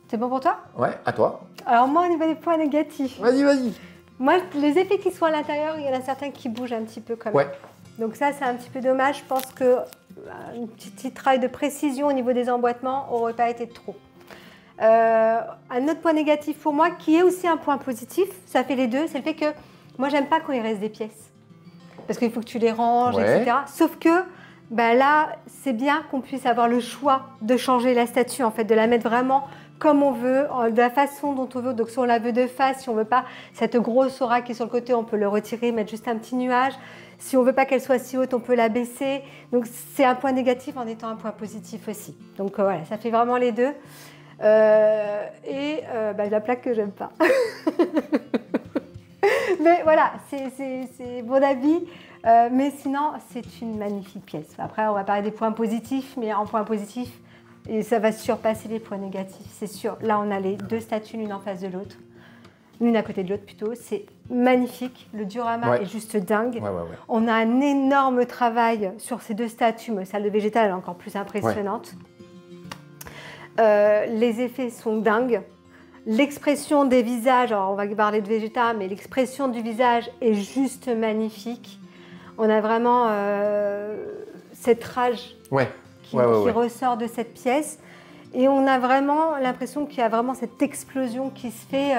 C'est bon pour toi? Ouais, à toi. Alors moi, au niveau des points négatifs, Vas-y. moi, les effets qui sont à l'intérieur, il y en a certains qui bougent un petit peu quand même. Ouais. Donc ça, c'est un petit peu dommage. Je pense que un petit travail de précision au niveau des emboîtements n'aurait pas été de trop. Un autre point négatif pour moi, qui est aussi un point positif, ça fait les deux, c'est le fait que moi, j'aime pas quand il reste des pièces. Parce qu'il faut que tu les ranges, Ouais. etc. Sauf que bah là, c'est bien qu'on puisse avoir le choix de changer la statue, en fait, de la mettre vraiment comme on veut, de la façon dont on veut. Donc si on la veut de face, si on veut pas cette grosse aura qui est sur le côté, on peut le retirer, mettre juste un petit nuage. Si on veut pas qu'elle soit si haute, on peut la baisser. Donc c'est un point négatif en étant un point positif aussi. Donc voilà, ça fait vraiment les deux. La plaque que j'aime pas. Mais voilà, c'est mon avis. Mais sinon, c'est une magnifique pièce. Après, on va parler des points positifs, mais en point positif, et ça va surpasser les points négatifs, c'est sûr. Là, on a les deux statues l'une en face de l'autre, l'une à côté de l'autre plutôt. C'est magnifique. Le diorama est juste dingue. Ouais. On a un énorme travail sur ces deux statues, mais celle de Vegeta elle est encore plus impressionnante. Les effets sont dingues. L'expression des visages, alors on va parler de Vegeta, mais l'expression du visage est juste magnifique. On a vraiment cette rage qui ressort de cette pièce. Et on a vraiment l'impression qu'il y a vraiment cette explosion qui se fait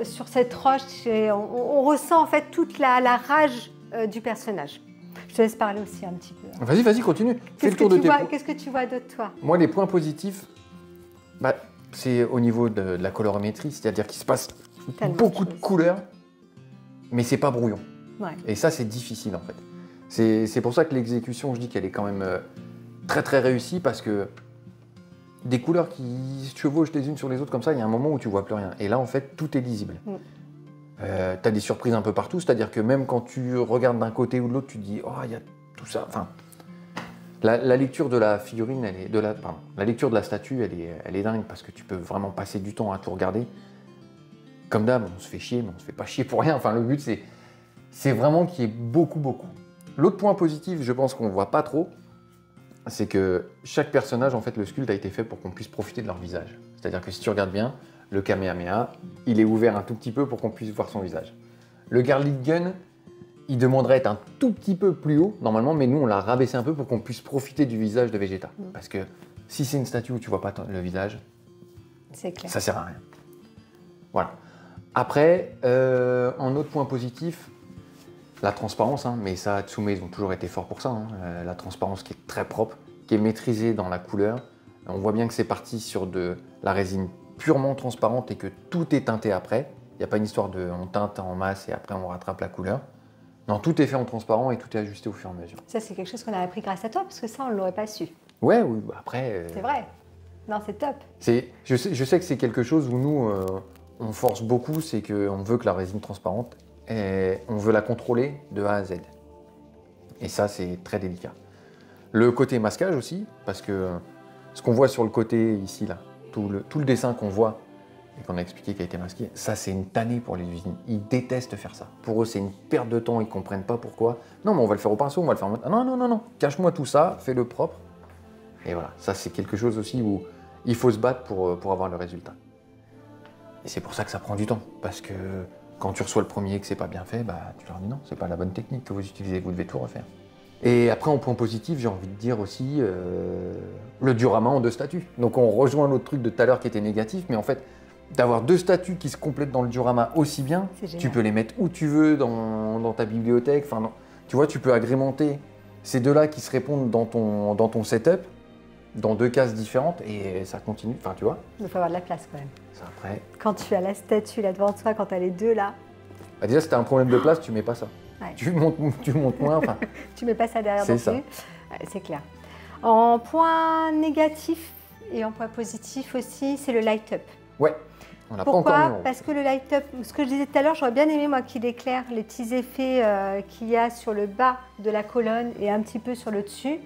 sur cette roche. Et on ressent en fait toute la rage du personnage. Je te laisse parler aussi un petit peu. Vas-y, continue. Fais le tour de tes points. Qu'est-ce que tu vois d'autre, toi? Moi, les points positifs, c'est au niveau de la colorimétrie, c'est-à-dire qu'il se passe beaucoup de couleurs, mais c'est pas brouillon. Ouais. Et ça, c'est difficile en fait. C'est pour ça que l'exécution, je dis qu'elle est quand même très très réussie parce que des couleurs qui se chevauchent les unes sur les autres comme ça, il y a un moment où tu vois plus rien. Et là, en fait, tout est lisible. Tu as des surprises un peu partout, c'est-à-dire que même quand tu regardes d'un côté ou de l'autre, tu te dis « Oh, il y a tout ça ». Enfin, la lecture de la figurine, la lecture de la statue, elle est dingue parce que tu peux vraiment passer du temps à tout regarder. Comme d'hab, on se fait chier, mais on se fait pas chier pour rien. Enfin, le but, c'est vraiment qu'il y ait beaucoup. L'autre point positif, je pense qu'on ne voit pas trop, c'est que chaque personnage, en fait, le sculpte a été fait pour qu'on puisse profiter de leur visage. C'est-à-dire que si tu regardes bien, le Kamehameha, il est ouvert un tout petit peu pour qu'on puisse voir son visage. Le Garlic Gun, il demanderait être un tout petit peu plus haut, normalement, mais nous, on l'a rabaissé un peu pour qu'on puisse profiter du visage de Vegeta. Parce que si c'est une statue où tu vois pas le visage, c'est clair. Ça sert à rien. Voilà. Après, un autre point positif, la transparence, hein, mais ça, Tsume, ils ont toujours été forts pour ça. Hein, la transparence qui est très propre, qui est maîtrisée dans la couleur. On voit bien que c'est parti sur de la résine purement transparente et que tout est teinté après. Il n'y a pas une histoire de on teinte en masse et après on rattrape la couleur. Non, tout est fait en transparent et tout est ajusté au fur et à mesure. Ça, c'est quelque chose qu'on a appris grâce à toi, parce que ça, on ne l'aurait pas su. Ouais, oui, bah après... C'est vrai. Non, c'est top. Je sais que c'est quelque chose où nous, on force beaucoup, c'est qu'on veut que la résine transparente, on veut la contrôler de A à Z. Et ça, c'est très délicat. Le côté masquage aussi, parce que ce qu'on voit sur le côté ici, là, tout le dessin qu'on voit et qu'on a expliqué qui a été masqué, ça, c'est une tannée pour les usines. Ils détestent faire ça. Pour eux, c'est une perte de temps, ils ne comprennent pas pourquoi. Non, mais on va le faire au pinceau, on va le faire en mode... Ah, non, non, non, non, cache-moi tout ça, fais-le propre. Et voilà, ça, c'est quelque chose aussi où il faut se battre pour avoir le résultat. Et c'est pour ça que ça prend du temps, parce que quand tu reçois le premier et que c'est pas bien fait, bah, tu leur dis non, c'est pas la bonne technique que vous utilisez, vous devez tout refaire. Et après, en point positif, j'ai envie de dire aussi le diorama en 2 statues. Donc on rejoint l'autre truc de tout à l'heure qui était négatif, mais en fait, d'avoir 2 statues qui se complètent dans le diorama aussi bien, tu peux les mettre où tu veux dans ta bibliothèque. Enfin, tu vois, tu peux agrémenter ces deux-là qui se répondent dans ton setup, dans 2 cases différentes, et ça continue. Enfin, tu vois. Il faut avoir de la place quand même. Ça, après... Quand tu as la statue là devant toi, quand tu as les deux là. Bah déjà, si tu as un problème de place, tu mets pas ça. Ouais. Tu montes moins. Enfin, tu mets pas ça derrière non ça. plus. C'est clair. En point négatif et en point positif aussi, c'est le light-up. Ouais. On n'a pas Pourquoi? encore mis en... Parce que le light-up, ce que je disais tout à l'heure, j'aurais bien aimé moi qu'il éclaire les petits effets qu'il y a sur le bas de la colonne et un petit peu sur le dessus.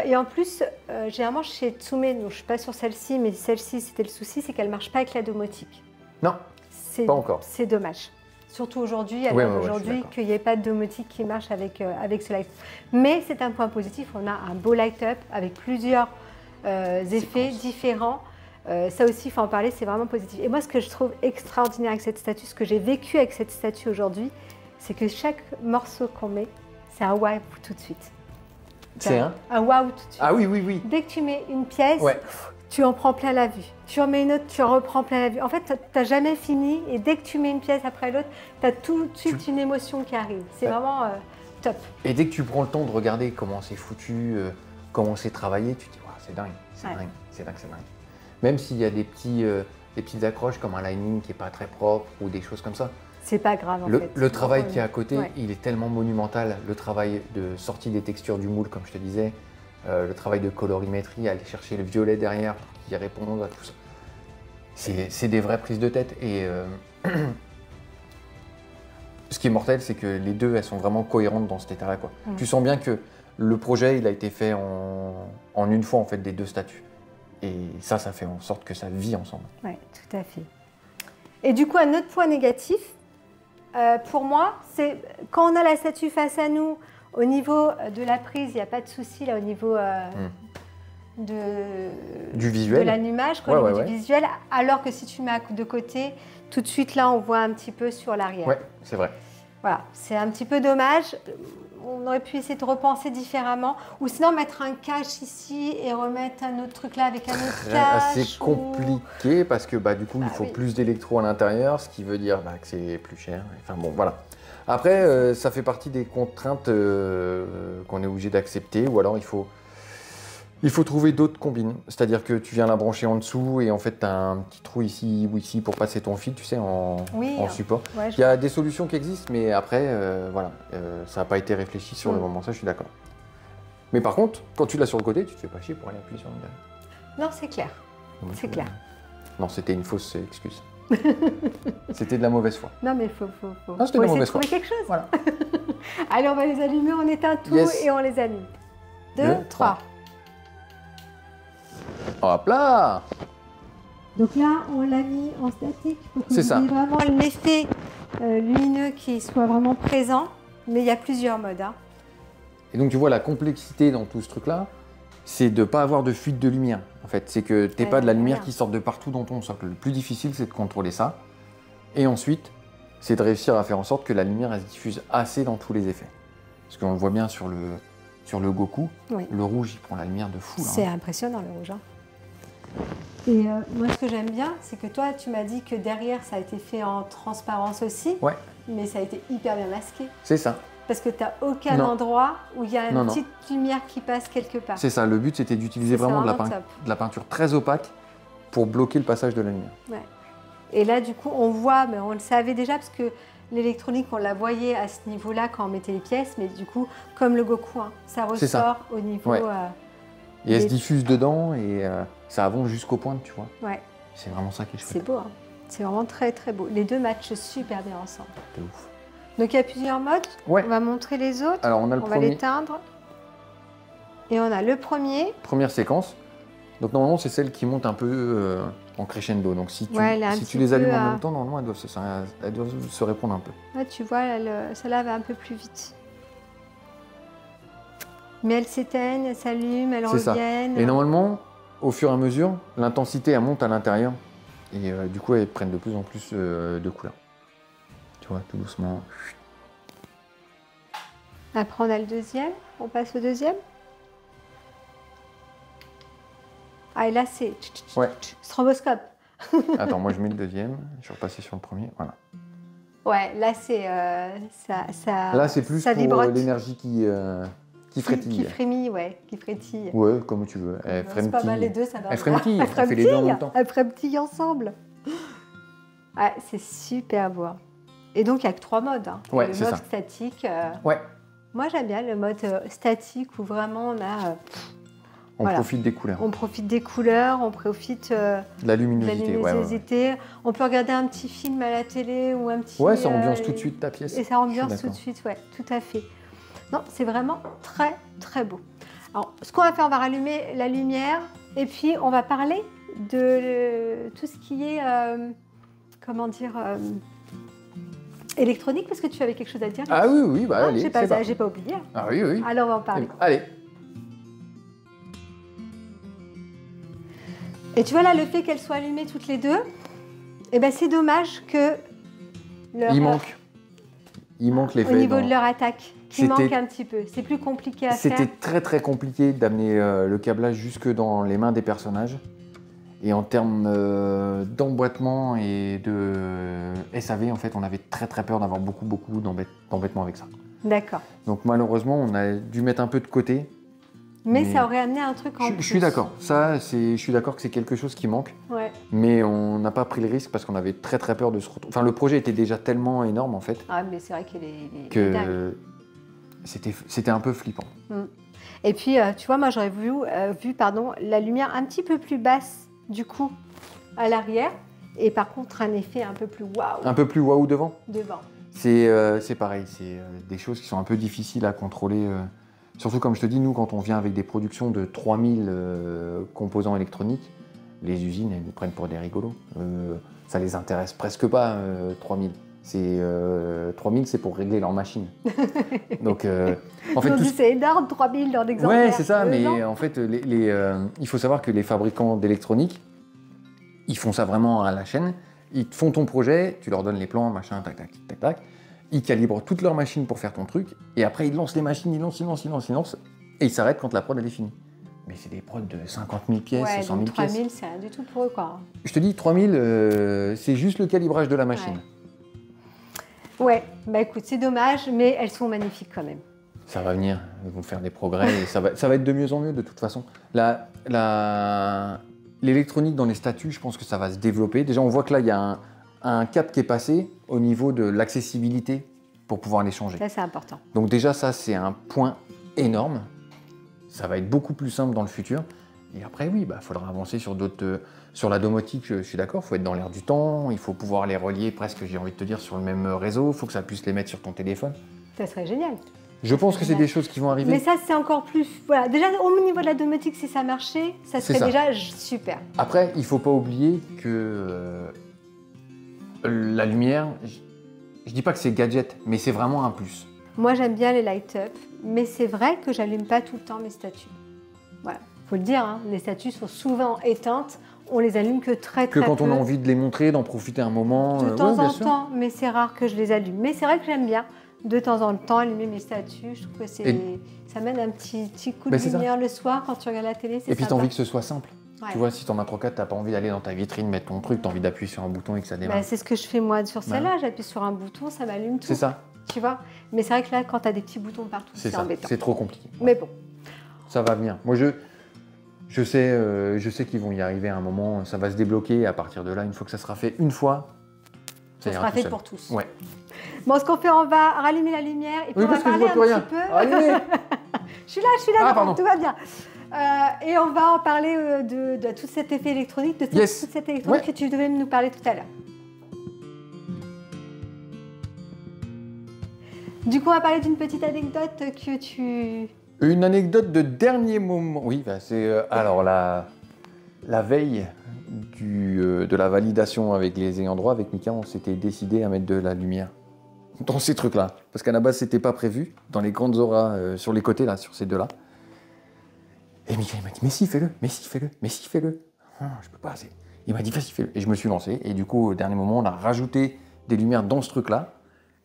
Et en plus, généralement chez Tsume, donc je ne suis pas sur celle-ci, mais celle-ci c'était le souci, c'est qu'elle ne marche pas avec la domotique. Non, pas encore. C'est dommage. Surtout aujourd'hui, aujourd'hui qu'il n'y ait pas de domotique qui marche avec ce light. Mais c'est un point positif, on a un beau light-up avec plusieurs effets différents. Ça aussi, il faut en parler, c'est vraiment positif. Et moi, ce que je trouve extraordinaire avec cette statue, ce que j'ai vécu avec cette statue aujourd'hui, c'est que chaque morceau qu'on met, c'est un wow tout de suite. C'est un wow tout de suite. Ah oui, oui, oui. Dès que tu mets une pièce, ouais. Tu en prends plein la vue. Tu en mets une autre, tu en reprends plein la vue. En fait, tu n'as jamais fini et dès que tu mets une pièce après l'autre, tu as tout de suite une émotion qui arrive. C'est vraiment top. Et dès que tu prends le temps de regarder comment c'est foutu, comment c'est travaillé, tu te dis, wow, c'est dingue, c'est dingue, c'est dingue, c'est dingue. Même s'il y a des petites accroches comme un lining qui n'est pas très propre ou des choses comme ça. C'est pas grave en fait. Le travail qui est à côté, il est tellement monumental. Le travail de sortie des textures du moule, comme je te disais, le travail de colorimétrie, aller chercher le violet derrière pour qu'il réponde à tout ça. C'est des vraies prises de tête. Et ce qui est mortel, c'est que les deux, elles sont vraiment cohérentes dans cet état-là. Tu sens bien que le projet, il a été fait en une fois en fait des 2 statues. Et ça fait en sorte que ça vit ensemble. Oui, tout à fait. Et du coup, un autre point négatif, pour moi, c'est quand on a la statue face à nous, au niveau de la prise, il n'y a pas de souci là au niveau du visuel, de l'allumage, au niveau du visuel, alors que si tu mets de côté, tout de suite là, on voit un petit peu sur l'arrière. Ouais, c'est vrai. Voilà, c'est un petit peu dommage. On aurait pu essayer de repenser différemment, ou sinon mettre un cache ici et remettre un autre truc là avec un autre cache. C'est compliqué parce que du coup il faut plus d'électro à l'intérieur, ce qui veut dire que c'est plus cher. Enfin bon, voilà. Après, ça fait partie des contraintes qu'on est obligé d'accepter, ou alors il faut trouver d'autres combines. C'est-à-dire que tu viens la brancher en dessous et en fait tu as un petit trou ici ou ici pour passer ton fil, tu sais, en support. Ouais, il y a des solutions qui existent, mais après, voilà, ça n'a pas été réfléchi sur le moment, ça je suis d'accord. Mais par contre, quand tu l'as sur le côté, tu te fais pas chier pour aller appuyer sur une dalle. Non, c'est clair. C'est clair. Non, c'était une fausse excuse. C'était de la mauvaise foi. Non, mais il faut essayer de trouver quelque chose. Voilà. Allez, on va les allumer, on éteint tout et on les allume. 2, 3. Hop là! Donc là, on l'a mis en statique pour que vous ayez vraiment l'effet lumineux qui soit vraiment présent. Mais il y a plusieurs modes. Et donc tu vois la complexité dans tout ce truc-là, c'est de ne pas avoir de fuite de lumière. En fait, c'est que tu n'aies pas de la lumière qui sort de partout dans ton socle. Le plus difficile, c'est de contrôler ça. Et ensuite, c'est de réussir à faire en sorte que la lumière elle se diffuse assez dans tous les effets. Parce qu'on le voit bien sur le Goku, le rouge, il prend la lumière de fou. C'est impressionnant le rouge. Et moi, ce que j'aime bien, c'est que toi, tu m'as dit que derrière, ça a été fait en transparence aussi. Ouais. Mais ça a été hyper bien masqué. C'est ça. Parce que tu n'as aucun Non. endroit où il y a une Non, non. petite lumière qui passe quelque part. C'est ça. Le but, c'était d'utiliser C'est vraiment de top. la peinture très opaque pour bloquer le passage de la lumière. Ouais. Et là, du coup, on voit, mais on le savait déjà, parce que l'électronique, on la voyait à ce niveau-là quand on mettait les pièces. Mais du coup, comme le Goku, hein, ça C'est ça. ressort au niveau... Ouais. Et elle se des- diffuse dedans et ça avance jusqu'aux pointes, tu vois. Ouais, C'est vraiment ça qui est c'est chouette. beau. Hein. C'est vraiment très, très beau. Les deux matchent super bien ensemble. C'est ouf. Donc, il y a plusieurs modes. Ouais. On va montrer les autres. Alors, on a le On va premier. l'éteindre. Et on a le premier. Première séquence. Donc normalement c'est celle qui monte un peu en crescendo. Donc si tu, Ouais, elle est un si petit tu les allumes peu, en même temps, normalement elles doivent se répondre un peu. Là, tu vois, celle-là va un peu plus vite. Mais elles s'éteignent, elles s'allument, elles C'est ça. reviennent. Et normalement, au fur et à mesure, l'intensité elle monte à l'intérieur. Et du coup elles prennent de plus en plus de couleurs. Tu vois, tout doucement. Après, on a le deuxième. On passe au deuxième. Ah, et là, c'est Ouais. stroboscope. Attends, moi je mets le deuxième. Je vais repasser sur le premier. Voilà. Ouais, là, c'est ça. Là c'est plus ça pour vibrote. l'énergie qui frétille. Qui frémit, ouais, qui frétille. Ouais, comme tu veux. Elle C'est pas mal les frémille. deux, ça va. Elle frémille, elle fait les deux en même temps. Elles frémillent ensemble. Ouais, c'est super beau. Et donc, il n'y a que 3 modes. Hein. Ouais, Le c'est mode ça. statique. Ouais. Moi, j'aime bien le mode statique où vraiment on a. On Voilà. profite des couleurs. On profite des couleurs, on profite De la de la luminosité. Ouais, ouais, ouais. luminosité. On peut regarder un petit film à la télé ou un petit. Ouais, ça ambiance tout de suite ta pièce. Et ça ambiance Je suis tout de d'accord. suite, ouais, tout à fait. Non, c'est vraiment très, très beau. Alors, ce qu'on va faire, on va rallumer la lumière et puis on va parler de tout ce qui est, comment dire, électronique, parce que tu avais quelque chose à dire. Ah oui, oui, bah Ah, allez, j'ai c'est pas, parti. j'ai pas oublié. Ah oui, oui. Alors, on va en parler. Allez. Et tu vois là, le fait qu'elles soient allumées toutes les deux, eh ben, c'est dommage que leur, Il manque les au niveau de leur attaque, qui C'était- manque un petit peu. C'est plus compliqué à C'était faire. très très compliqué d'amener le câblage jusque dans les mains des personnages. Et en termes d'emboîtement et de SAV, en fait, on avait très très peur d'avoir beaucoup d'embêtements avec ça. D'accord. Donc malheureusement, on a dû mettre un peu de côté. Mais Mais ça aurait amené un truc en plus. Je suis d'accord. Je suis d'accord que c'est quelque chose qui manque. Ouais. Mais on n'a pas pris le risque parce qu'on avait très très peur de se retrouver. Enfin, le projet était déjà tellement énorme en fait Ah, mais c'est vrai qu'il est dingue. que c'était un peu flippant. Et puis, tu vois, moi, j'aurais vu la lumière un petit peu plus basse, du coup, à l'arrière. Et par contre, un effet un peu plus waouh Un peu plus waouh devant. devant. C'est pareil, c'est des choses qui sont un peu difficiles à contrôler. Surtout comme je te dis, nous, quand on vient avec des productions de 3000 composants électroniques, les usines, elles nous prennent pour des rigolos. Ça les intéresse presque pas, 3000. 3000, c'est pour régler leur machine. Donc, en fait, Ils ont tout dit, ce- c'est énorme, 3000 dans l'exemplaire. Ouais, c'est ça, mais Non. en fait, il faut savoir que les fabricants d'électronique, ils font ça vraiment à la chaîne. Ils te font ton projet, tu leur donnes les plans, machin, tac, tac, tac, tac. Ils calibrent toutes leurs machines pour faire ton truc, et après ils lancent les machines, ils lancent, et ils s'arrêtent quand la prod elle est finie. Mais c'est des prods de 50 000 pièces, Ouais, 100 donc 000 pièces. 3000, c'est rien du tout pour eux, quoi. Je te dis, 3000, c'est juste le calibrage de la machine. Ouais, bah écoute, c'est dommage, mais elles sont magnifiques quand même. Ça va venir, ils vont faire des progrès, et ça va être de mieux en mieux de toute façon. L'électronique dans les statues, je pense que ça va se développer. Déjà, on voit que là, il y a un cap qui est passé au niveau de l'accessibilité pour pouvoir les changer. Ça, c'est important. Donc déjà, ça, c'est un point énorme. Ça va être beaucoup plus simple dans le futur. Et après, oui, il faudra avancer sur d'autres... sur la domotique, je suis d'accord, il faut être dans l'air du temps, il faut pouvoir les relier presque, j'ai envie de te dire, sur le même réseau, il faut que ça puisse les mettre sur ton téléphone. Ça serait génial. Je pense que c'est des choses qui vont arriver. Mais ça, c'est encore plus... Voilà, déjà, au niveau de la domotique, si ça marchait, ça C'est serait ça. déjà super. Après, il ne faut pas oublier que la lumière, je dis pas que c'est gadget, mais c'est vraiment un plus. Moi, j'aime bien les light-up, mais c'est vrai que j'allume pas tout le temps mes statues. Voilà, faut le dire, hein, les statues sont souvent éteintes, on les allume que très Que très quand peu. on a envie de les montrer, d'en profiter un moment. De temps ouais, bien en sûr. temps, mais c'est rare que je les allume. Mais c'est vrai que j'aime bien de temps en temps allumer mes statues. Je trouve que Et- ça mène un petit coup de Ben, c'est ça. lumière le soir quand tu regardes la télé. Et puis tu as envie que ce soit simple. Ouais. Tu vois, si t'en as 3-4, t'as pas envie d'aller dans ta vitrine, mettre ton truc, t'as envie d'appuyer sur un bouton et que ça démarre. Bah, c'est ce que je fais moi sur celle-là. J'appuie sur un bouton, ça m'allume tout. C'est ça. Tu vois. Mais c'est vrai que là, quand tu as des petits boutons partout, c'est embêtant. C'est trop compliqué. Mais bon. Ça va venir. Moi, je sais qu'ils vont y arriver à un moment, ça va se débloquer. Et à partir de là, une fois que ça sera fait une fois, ça sera fait pour tous. Ouais. Bon, ce qu'on fait, on va rallumer la lumière et puis on va parler un petit peu. Allumez. Je suis là, pardon. tout va bien. Et on va en parler de tout cet effet électronique, de toute cette électronique que tu devais nous parler tout à l'heure. Du coup, on va parler d'une petite anecdote que tu... Une anecdote de dernier moment. Oui, bah, c'est alors la veille de la validation avec les ayants droit, avec Mika, on s'était décidé à mettre de la lumière dans ces trucs-là. Parce qu'à la base, c'était pas prévu, dans les grandes auras sur les côtés, là, sur ces deux-là. Et Mika, il m'a dit, mais si, fais-le, mais si, fais-le, mais si, fais-le. Ah, je peux pas, il m'a dit, vas-y, fais-le. Et je me suis lancé. Et du coup, au dernier moment, on a rajouté des lumières dans ce truc-là.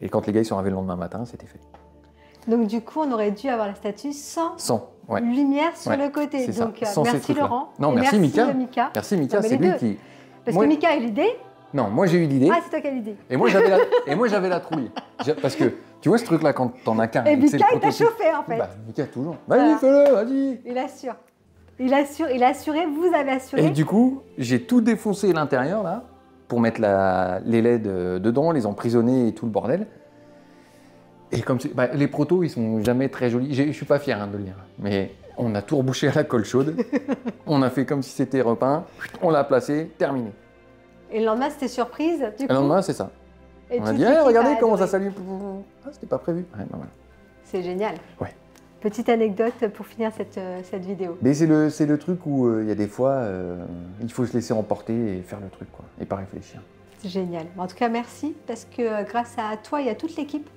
Et quand les gars ils sont arrivés le lendemain matin, c'était fait. Donc du coup, on aurait dû avoir la statue sans ouais. lumière sur le côté. Donc merci Laurent. Non, merci Mika. Merci Mika, c'est lui qui... Parce que Mika a eu l'idée. Non, moi j'ai eu l'idée. Ah, c'est toi qui as eu l'idée. Et moi j'avais la trouille. Parce que tu vois ce truc-là, quand t'en as qu'un... Et Mika, il t'a chauffé en fait. Bah, Mika, toujours. Vas-y, fais-le, vas-y. Il assure. Il a assuré, vous avez assuré. Et du coup, j'ai tout défoncé l'intérieur là, pour mettre les LED dedans, les emprisonner et tout le bordel. Et comme les protos, ils sont jamais très jolis. Je suis pas fier de le dire, mais on a tout rebouché à la colle chaude. On a fait comme si c'était repeint. On l'a placé, terminé. Et le lendemain, c'était surprise. Du coup. Le lendemain, c'est ça. Et on a dit, regardez comment ça s'allume. Ah, c'était pas prévu. Ouais, voilà. C'est génial. Ouais. Petite anecdote pour finir cette vidéo. Mais c'est le truc où il y a des fois, il faut se laisser emporter et faire le truc, quoi, et pas réfléchir. C'est génial. En tout cas, merci, parce que grâce à toi et à toute l'équipe,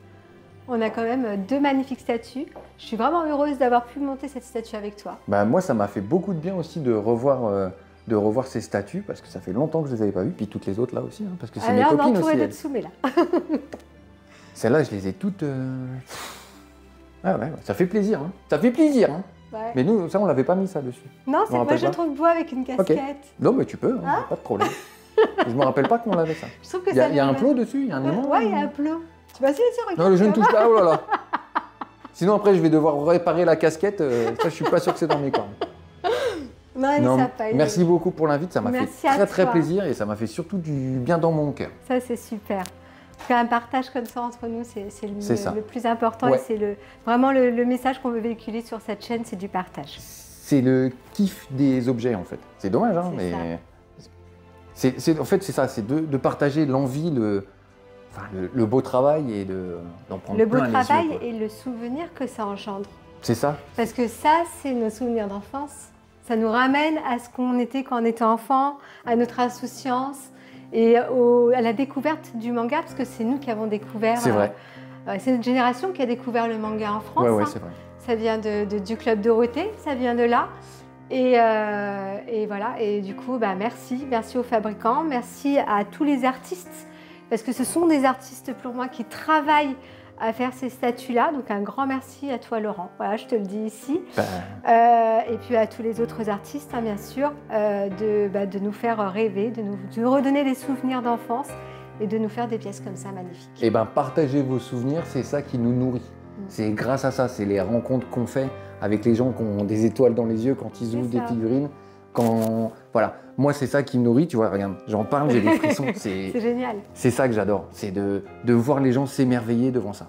on a quand même 2 magnifiques statues. Je suis vraiment heureuse d'avoir pu monter cette statue avec toi. Bah, moi, ça m'a fait beaucoup de bien aussi de revoir ces statues, parce que ça fait longtemps que je les avais pas vues, puis toutes les autres là aussi, hein, parce que c'est mes copines aussi. Là, on est entouré de Tsoumé, là. Celles-là, je les ai toutes... Ah ouais, ça fait plaisir. Hein. Ça fait plaisir. Hein. Ouais. Mais nous, ça, on l'avait pas mis ça dessus. Non, c'est moi, je trouve beau avec une casquette. Okay. Non, mais tu peux, hein, pas de problème. Je me rappelle pas qu'on l'avait ça. Je trouve que il y a un plot dessus, il y a un aimant. Ouais, il y a un plot. Tu vas essayer, regarde. Non, je ne touche pas, oh là là. Sinon, après, je vais devoir réparer la casquette. Ça, je suis pas sûr que c'est dans mes cordes. Non, merci beaucoup pour l'invite, ça m'a fait très plaisir et ça m'a fait surtout du bien dans mon cœur. Ça, c'est super. Faire un partage comme ça entre nous, c'est le plus important et c'est vraiment le message qu'on veut véhiculer sur cette chaîne, c'est du partage. C'est le kiff des objets en fait. C'est dommage, hein, mais en fait c'est ça, c'est de partager l'envie, le beau travail et d'en prendre plein les yeux. Le beau travail et le souvenir que ça engendre. C'est ça. Parce que ça, c'est nos souvenirs d'enfance. Ça nous ramène à ce qu'on était quand on était enfant, à notre insouciance et à la découverte du manga, parce que c'est nous qui avons découvert. C'est vrai. C'est notre génération qui a découvert le manga en France. Ouais, c'est vrai. Ça vient du Club Dorothée, ça vient de là. Et voilà. Et du coup, merci aux fabricants, merci à tous les artistes, parce que ce sont des artistes pour moi qui travaillent à faire ces statues-là. Donc un grand merci à toi Laurent, voilà, je te le dis ici. Et puis à tous les autres artistes, hein, bien sûr, de nous faire rêver, de nous redonner des souvenirs d'enfance et de nous faire des pièces comme ça magnifiques. Et partagez vos souvenirs, c'est ça qui nous nourrit. C'est grâce à ça, c'est les rencontres qu'on fait avec les gens qui ont des étoiles dans les yeux quand ils ouvrent des figurines. Voilà, moi c'est ça qui me nourrit, tu vois, regarde, j'en parle, j'ai des frissons. C'est génial. C'est ça que j'adore, c'est de voir les gens s'émerveiller devant ça.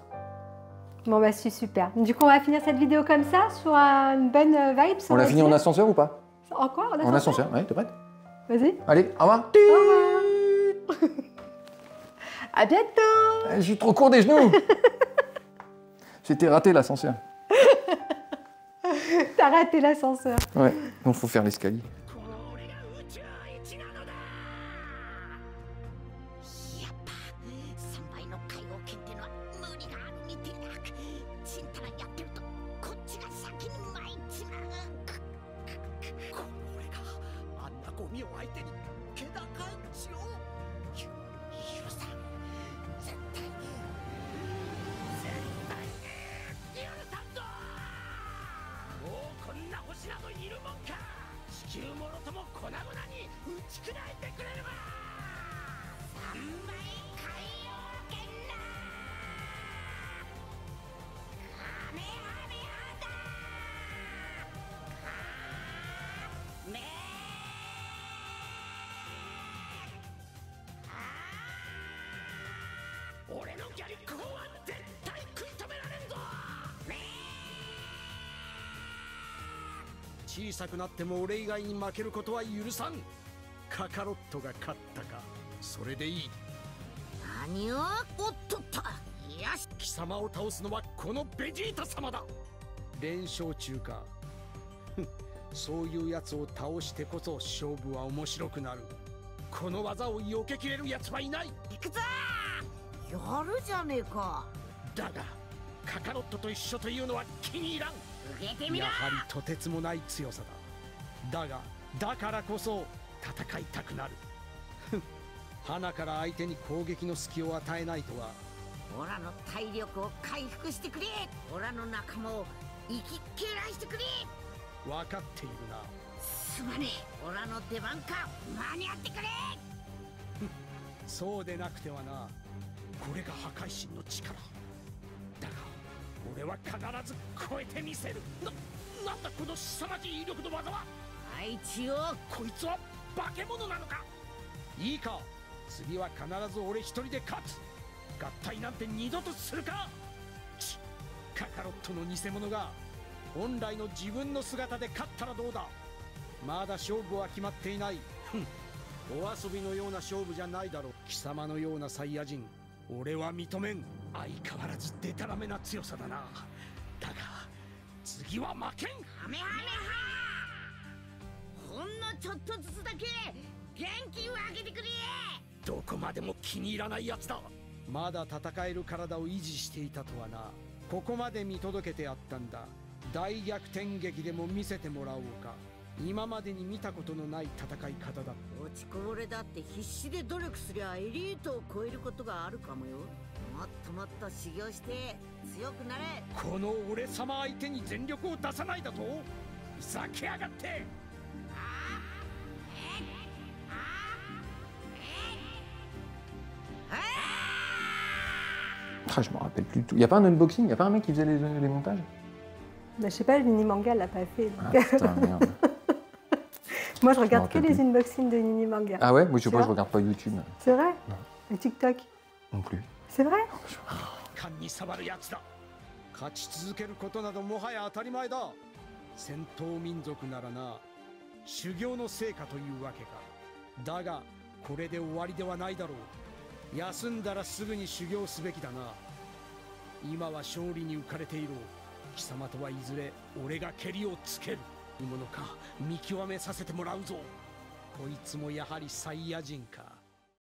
Bon c'est super. Du coup on va finir cette vidéo comme ça, sur une bonne vibe. On l'a fini en ascenseur ou pas? En quoi? En ascenseur, ouais, t'es prête? Vas-y. Allez, au revoir. Au revoir. À bientôt. Je suis trop court des genoux. J'étais raté l'ascenseur. T'as raté l'ascenseur. Ouais, donc faut faire l'escalier. 小さくなっても俺以外に負けることは許さん。カカロットが勝ったか、それでいい。何を。おっとっと。よし。貴様を倒すのはこのベジータ様だ。連勝中か。そういうやつを倒してこそ勝負は面白くなる。この技を避けきれるやつはいない。行くぞ。やるじゃねえか。だがカカロットと一緒というのは気に入らん。受けてみろ。やはりとてつもない強さだ。だがだからこそ戦いたくなる。花から相手に攻撃の隙を与えないとは。オラの体力を回復してくれ。オラの仲間を生きっけらしてくれ。分かっているな。すまねえ。オラの出番か。間に合ってくれ。そうでなくてはな。これが破壊神の力だが、俺は必ず超えてみせる。なんだこの凄まじい威力の技は。あいつを。こいつは化け物なのか。いいか、次は必ず俺一人で勝つ。合体なんて二度とするか。カカロットの偽物が本来の自分の姿で勝ったらどうだ。まだ勝負は決まっていない。お遊びのような勝負じゃないだろう。貴様のようなサイヤ人、俺は認めん。相変わらずデタラメな強さだな。だが次は負けん。ハメハメハ。ほんのちょっとずつだけ元気を上げてくれ。どこまでも気に入らないやつだ。まだ戦える体を維持していたとはな。ここまで見届けてやったんだ。大逆転劇でも見せてもらおうか。今までに見たことのない戦い方だ。落ちこぼれだって必死で努力すりゃエリートを超えることがあるかもよ。もっともっと修行して強くなれ。この俺様相手に全力を出さないだと。ふざけやがって。Ah, je me rappelle plus du tout. Y a pas un unboxing? Y a pas un mec qui faisait les montages? Bah, je sais pas, le Nini Manga l'a pas fait. Ah Donc... putain, merde. Moi, je regarde que rappelle les plus. unboxings de Nini Manga. Ah ouais? Moi, je sais Tu pas, je vois regarde pas YouTube. C'est vrai? Non. Et TikTok? Non plus. C'est vrai? 勘に触るやつだ。勝ち続けることなどもはや当たり前だ。戦闘民族ならな、修行の成果というわけか。だがこれで終わりではないだろう。休んだらすぐに修行すべきだな。今は勝利に浮かれている。貴様とはいずれ俺が蹴りをつける。いいものか見極めさせてもらうぞ。こいつもやはりサイヤ人か。